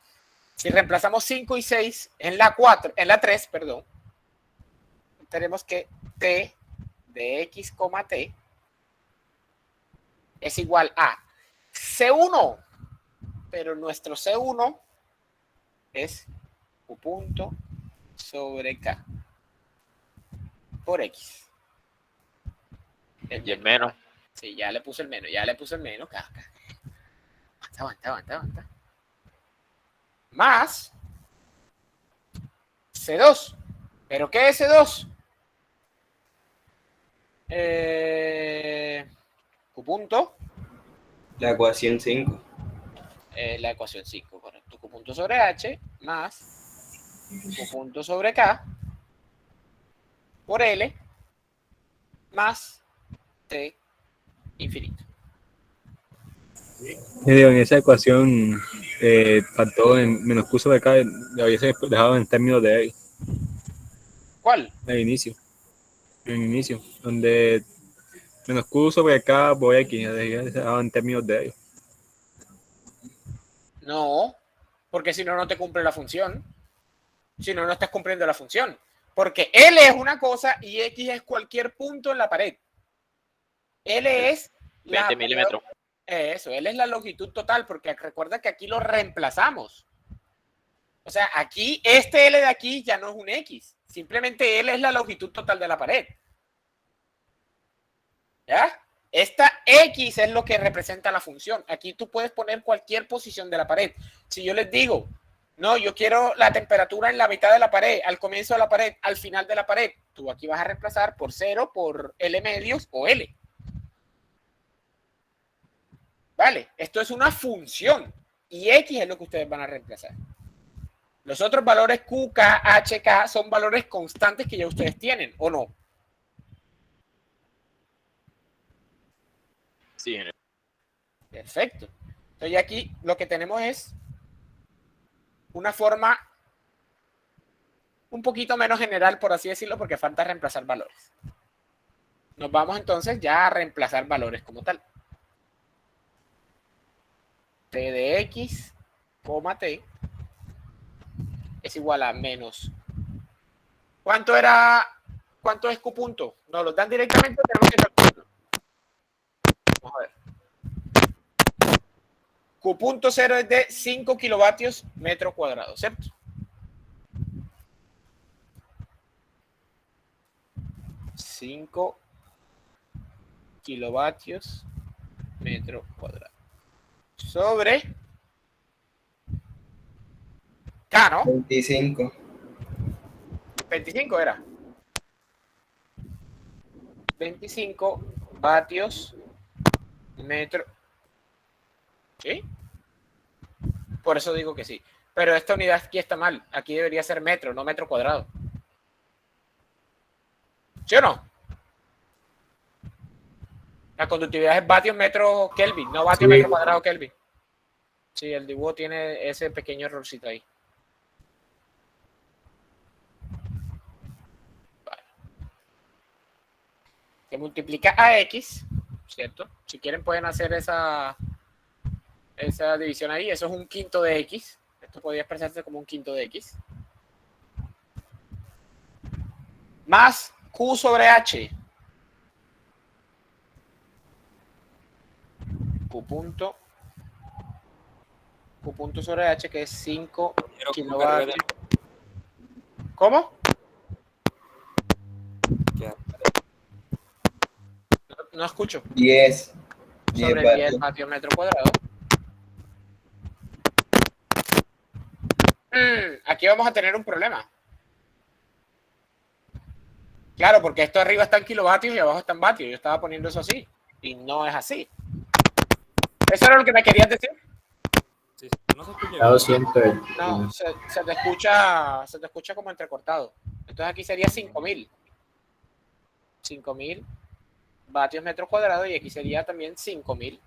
Si reemplazamos 5 y 6 en la 3, perdón, tenemos que T de X, T es igual a C1, pero nuestro C1 es Q punto sobre K por X. Y el menos. Sí, ya le puse el menos, Aguanta. Más C2. ¿Pero qué es S2? Q punto. La ecuación 5. La ecuación 5, correcto. Q punto sobre H más Q punto sobre K por L más T infinito. En esa ecuación faltó en menos Q sobre K, lo hubiese dejado en términos de X. ¿Cuál? En inicio, donde menos Q sobre K por X, lo hubiese dejado en términos de X. No, porque si no, no te cumple la función. Si no, no estás cumpliendo la función. Porque L es una cosa y X es cualquier punto en la pared. L es 20 milímetros. Eso, L es la longitud total, porque recuerda que aquí lo reemplazamos. O sea, aquí, este L de aquí ya no es un X. Simplemente L es la longitud total de la pared. ¿Ya? Esta X es lo que representa la función. Aquí tú puedes poner cualquier posición de la pared. Si yo les digo, no, yo quiero la temperatura en la mitad de la pared, al comienzo de la pared, al final de la pared, tú aquí vas a reemplazar por 0, por L medios o L. Vale, esto es una función y X es lo que ustedes van a reemplazar. Los otros valores Q, K, H, K son valores constantes que ya ustedes tienen, ¿o no? Sí, Perfecto. Entonces aquí lo que tenemos es una forma un poquito menos general, por así decirlo, porque falta reemplazar valores. Nos vamos entonces ya a reemplazar valores como tal. T de X, T es igual a menos. ¿Cuánto es Q punto? ¿Nos lo dan directamente o tenemos que calcularlo? Vamos a ver. Q punto 0 es de 5 kilovatios metro cuadrado, ¿cierto? $5 kilovatios metro cuadrado. Sobre K, ¿no? 25. 25 era. 25 vatios metro. ¿Sí? Por eso digo que sí. Pero esta unidad aquí está mal. Aquí debería ser metro, no metro cuadrado. ¿Sí o no? La conductividad es vatios metro Kelvin, no vatios metro cuadrado Kelvin. Sí, el dibujo tiene ese pequeño errorcito ahí. Vale. Que multiplica a X, ¿cierto? Si quieren pueden hacer esa división ahí. Eso es un quinto de X. Esto podría expresarse como un quinto de X. Más Q sobre H. Q punto sobre H, que es 5 kilovatios. ¿Cómo? No escucho. 10. Sobre 10 vatios metro cuadrado. Aquí vamos a tener un problema. Claro, porque esto arriba está en kilovatios y abajo está en vatios. Yo estaba poniendo eso así. Y no es así. ¿Eso era lo que me querías decir? Sí, no se escucha. No, se te escucha como entrecortado. Entonces aquí sería 5.000. 5.000 vatios metro cuadrado y aquí sería también 5.000.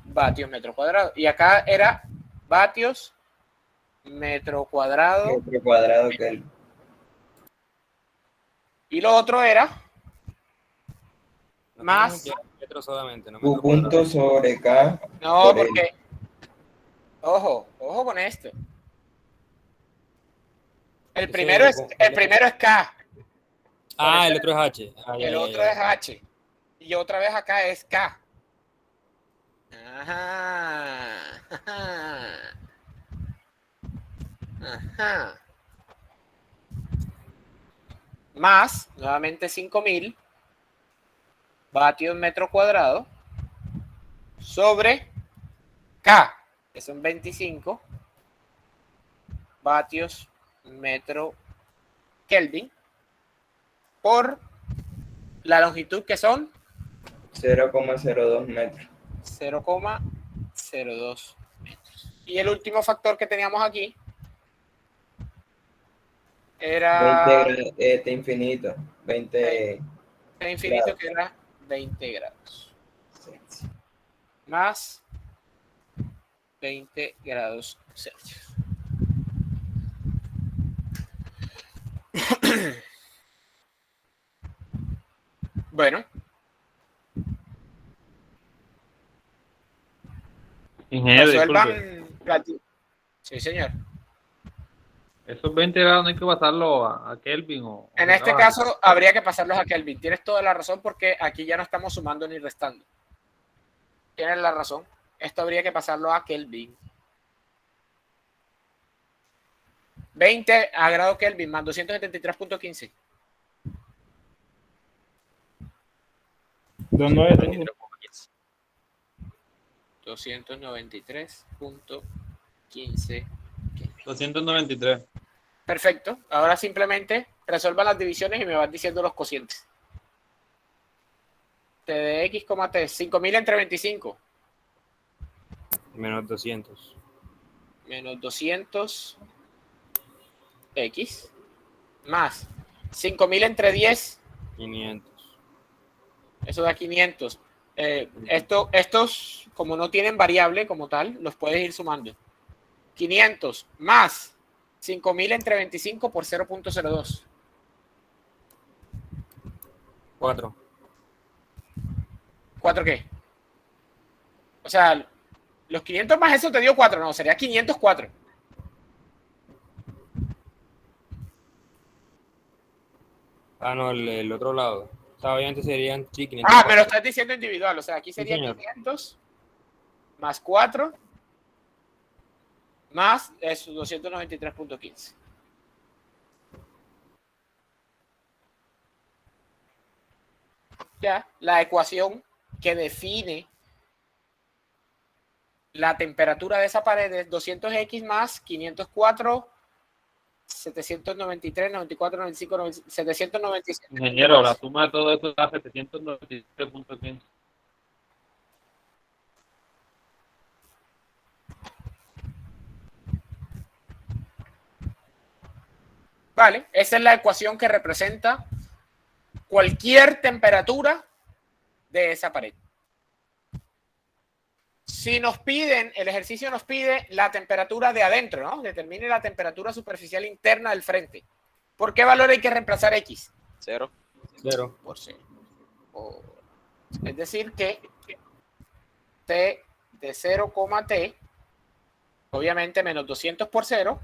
Vatios metro cuadrado. Y acá era vatios metro cuadrado. Metro cuadrado Kelvin. Y lo otro era más Q punto sobre K. No, porque ojo con esto. El primero es K. Ah, el otro es H. El otro es H. Y otra vez acá es K. Ajá. Más, nuevamente 5.000 vatios metro cuadrado sobre K, que son 25 vatios metro Kelvin por la longitud que son 0,02 metros. 0,02 metros. Y el último factor que teníamos aquí era 20 infinito. 20 el infinito grados. que era 20 grados. Más 20 grados Celsius. Bueno. Ingeniero, disculpe. Resuelvan. Sí, señor. Esos 20 grados no hay que pasarlo a Kelvin o... En este caso habría que pasarlos a Kelvin. Tienes toda la razón porque aquí ya no estamos sumando ni restando. Tienes la razón. Esto habría que pasarlo a Kelvin. 20 a grado Kelvin más 273.15. ¿Dónde es? 293.15. 293. Perfecto. Ahora simplemente resuelvan las divisiones y me van diciendo los cocientes. T de X, T. 5000 entre 25. Menos 200. Menos 200 X. Más 5000 entre 10. 500. Eso da 500. Estos, como no tienen variable como tal, los puedes ir sumando. 500 más 5000 entre 25 por 0.02. 4. ¿4 qué? O sea, los 500 más eso te dio 4, no, sería 504. Ah, no, el otro lado. O sea, obviamente serían 500. Ah, me lo estás diciendo individual, o sea, aquí sería 500 más 4 más eso, 293.15. Ya, la ecuación que define la temperatura de esa pared es 200x más 504, 793, 94, 95, 797. Ingeniero, la suma de todo esto da 793.15. Vale, esa es la ecuación que representa cualquier temperatura de esa pared. Si nos piden, el ejercicio nos pide la temperatura de adentro, ¿no? Determine la temperatura superficial interna del frente. ¿Por qué valor hay que reemplazar X? 0. 0. Por 0. Es decir que T de 0, T, obviamente menos 200 por 0,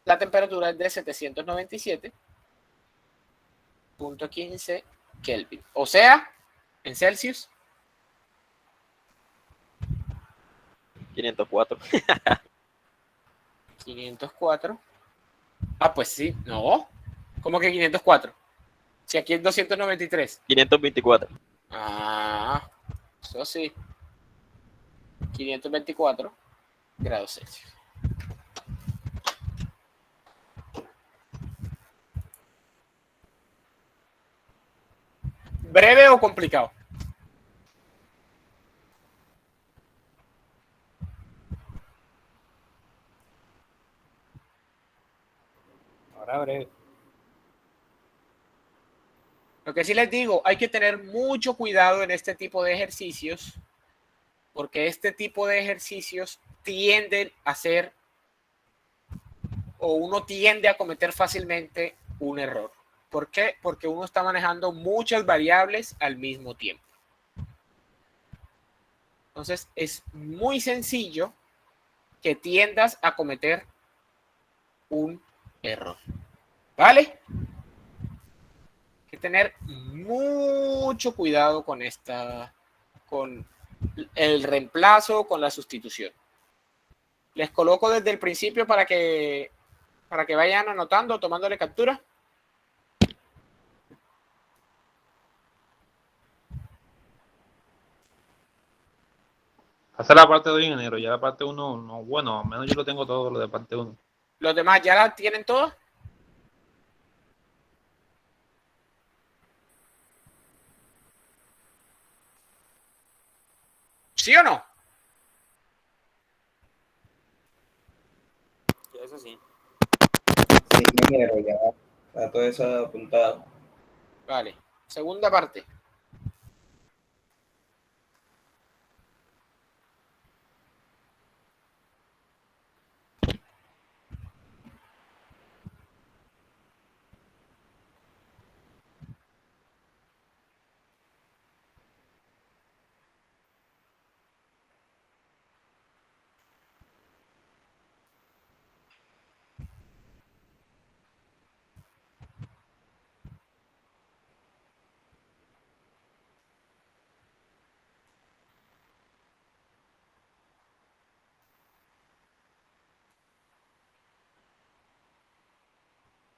la temperatura es de 797.15 Kelvin. O sea, en Celsius, 504. 504. Ah, pues sí, no. ¿Cómo que 504? Si aquí es 293. 524. Ah, eso sí. 524 grados Celsius. ¿Breve o complicado? Ahora breve. Lo que sí les digo, hay que tener mucho cuidado en este tipo de ejercicios, porque este tipo de ejercicios tienden a ser, o uno tiende a cometer fácilmente un error. ¿Por qué? Porque uno está manejando muchas variables al mismo tiempo. Entonces, es muy sencillo que tiendas a cometer un error. ¿Vale? Hay que tener mucho cuidado con con el reemplazo, con la sustitución. Les coloco desde el principio para que vayan anotando, tomándole captura. Hacer la parte 2, ingeniero, ya la parte 1, no, bueno, al menos yo lo tengo todo lo de parte 1. ¿Los demás ya la tienen todos? ¿Sí o no? Eso sí. Sí, ingeniero, ya está todo eso apuntado. Vale. Segunda parte.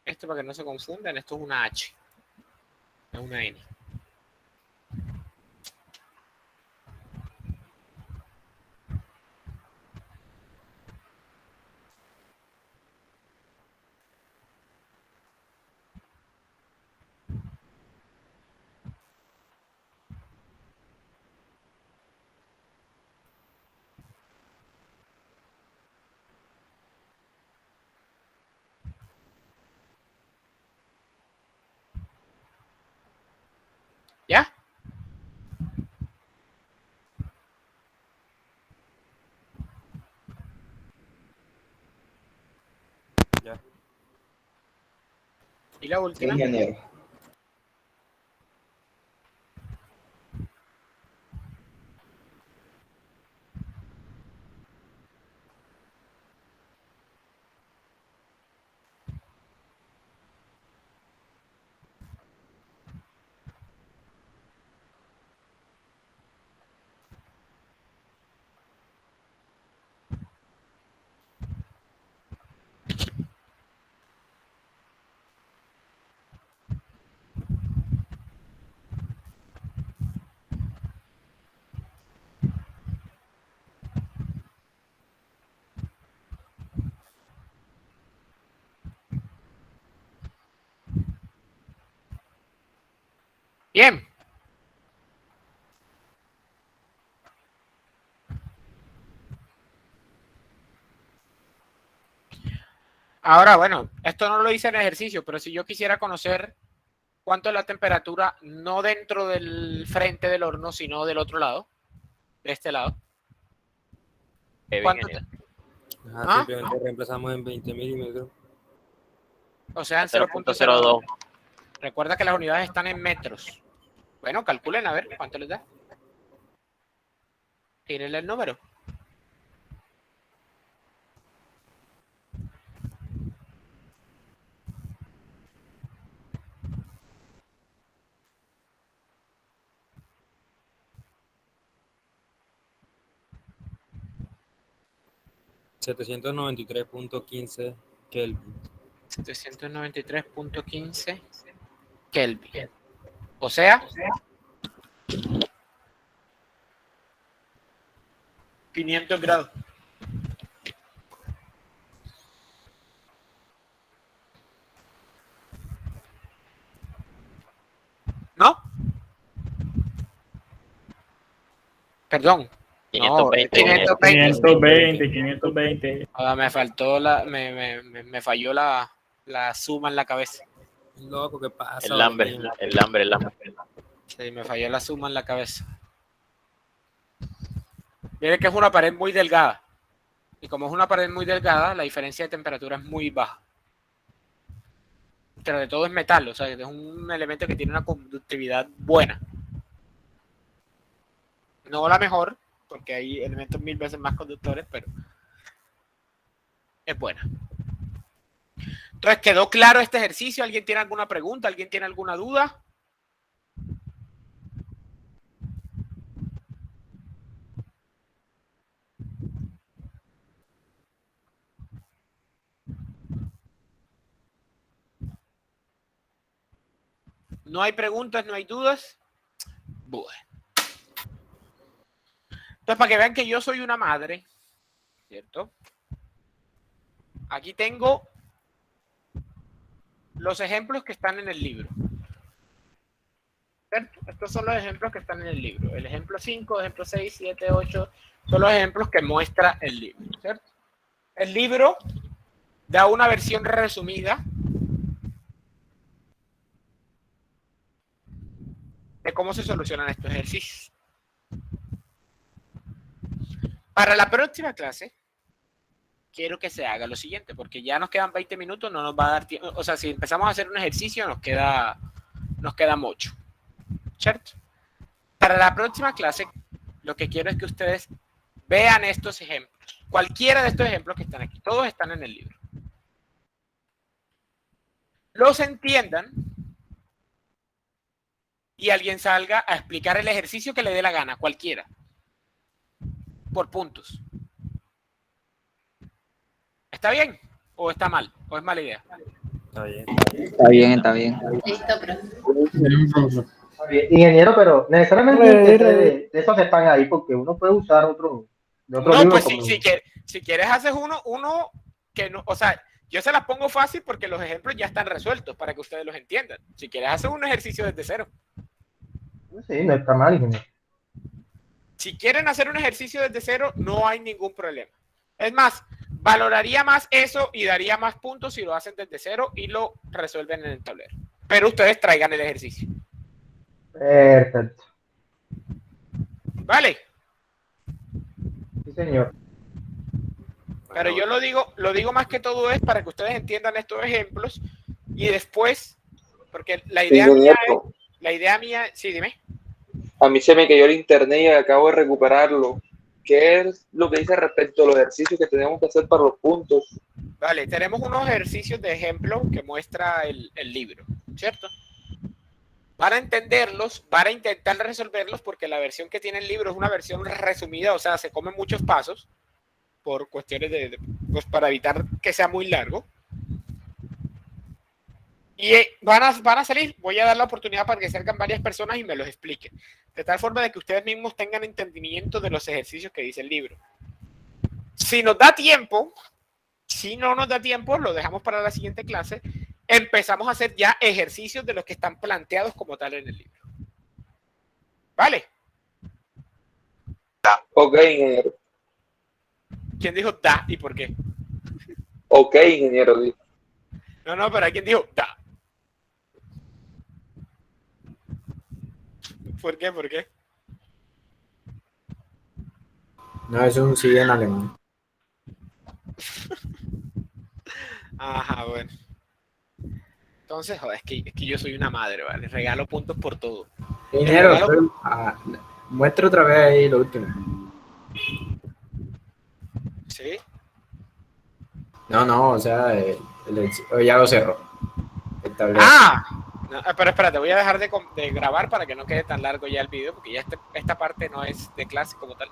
Esto para que no se confundan, esto es una H, no es una N. ¿Ya? Ya. Y la Sí, última. ingeniero. Bien. Ahora, bueno, esto no lo hice en ejercicio, pero si yo quisiera conocer cuánto es la temperatura, no dentro del frente del horno, sino del otro lado, de este lado. ¿Cuánto? Simplemente reemplazamos en 20 milímetros. O sea, en 0.02. 0.02. Recuerda que las unidades están en metros. Bueno, calculen a ver cuánto les da. Tírenle el número. $793.15 Kelvin. 793.15 Kelvin. O sea, 500 grados. ¿No? Perdón. 520. No, 520. Me faltó me falló la suma en la cabeza. Loco, ¿qué pasa? El hambre. Sí, me falló la suma en la cabeza. Miren que es una pared muy delgada. Y como es una pared muy delgada, la diferencia de temperatura es muy baja. Pero de todo es metal, o sea, es un elemento que tiene una conductividad buena. No la mejor, porque hay elementos 1000 veces más conductores, pero es buena. Entonces, ¿quedó claro este ejercicio? ¿Alguien tiene alguna pregunta? ¿Alguien tiene alguna duda? ¿No hay preguntas? ¿No hay dudas? Bueno. Entonces, para que vean que yo soy una madre, ¿cierto? aquí tengo los ejemplos que están en el libro. ¿Cierto? Estos son los ejemplos que están en el libro. El ejemplo 5, ejemplo 6, 7, 8, son los ejemplos que muestra el libro. ¿Cierto? El libro da una versión resumida de cómo se solucionan estos ejercicios. Para la próxima clase, quiero que se haga lo siguiente, porque ya nos quedan 20 minutos, no nos va a dar tiempo. O sea, si empezamos a hacer un ejercicio, nos queda mucho. ¿Cierto? Para la próxima clase, lo que quiero es que ustedes vean estos ejemplos. Cualquiera de estos ejemplos que están aquí. Todos están en el libro. Los entiendan y alguien salga a explicar el ejercicio que le dé la gana, cualquiera. Por puntos. ¿Está bien? ¿O está mal? ¿O es mala idea? Está bien. Está bien, está bien. Listo, profe. Bien, profe. Ingeniero, pero necesariamente de esos están ahí porque uno puede usar otro. De otro No, libro pues como- si quieres haces uno que no, o sea, yo se las pongo fácil porque los ejemplos ya están resueltos para que ustedes los entiendan. Si quieres hacer un ejercicio desde cero. Sí, no está mal, ingeniero. Si quieren hacer un ejercicio desde cero, no hay ningún problema. Es más, valoraría más eso y daría más puntos si lo hacen desde cero y lo resuelven en el tablero. Pero ustedes traigan el ejercicio. Perfecto. ¿Vale? Sí, señor. Pero yo lo digo más que todo es para que ustedes entiendan estos ejemplos y después, porque la idea mía, sí, dime. A mí se me cayó el internet y acabo de recuperarlo. ¿Qué es lo que dice respecto a los ejercicios que tenemos que hacer para los puntos? Vale, tenemos unos ejercicios de ejemplo que muestra el libro, ¿cierto? Para entenderlos, para intentar resolverlos, porque la versión que tiene el libro es una versión resumida, o sea, se comen muchos pasos por cuestiones pues para evitar que sea muy largo. Y van a salir, voy a dar la oportunidad para que salgan varias personas y me los expliquen. De tal forma de que ustedes mismos tengan entendimiento de los ejercicios que dice el libro. Si nos da tiempo, si no nos da tiempo, lo dejamos para la siguiente clase. Empezamos a hacer ya ejercicios de los que están planteados como tal en el libro. ¿Vale? Ok, ingeniero. ¿Quién dijo da y por qué? Ok, ingeniero. No, pero ¿quién dijo da? ¿Por qué? ¿Por qué? No, es un sí en alemán. Ajá, bueno. Entonces, joder, es que yo soy una madre, ¿vale? Regalo puntos por todo. Ingeniero, Regalo- muestra otra vez ahí lo último. ¿Sí? No, o sea, ya lo cerró. El tablero. ¡Ah! No, pero espérate, voy a dejar de grabar para que no quede tan largo ya el video, porque ya esta parte no es de clase como tal.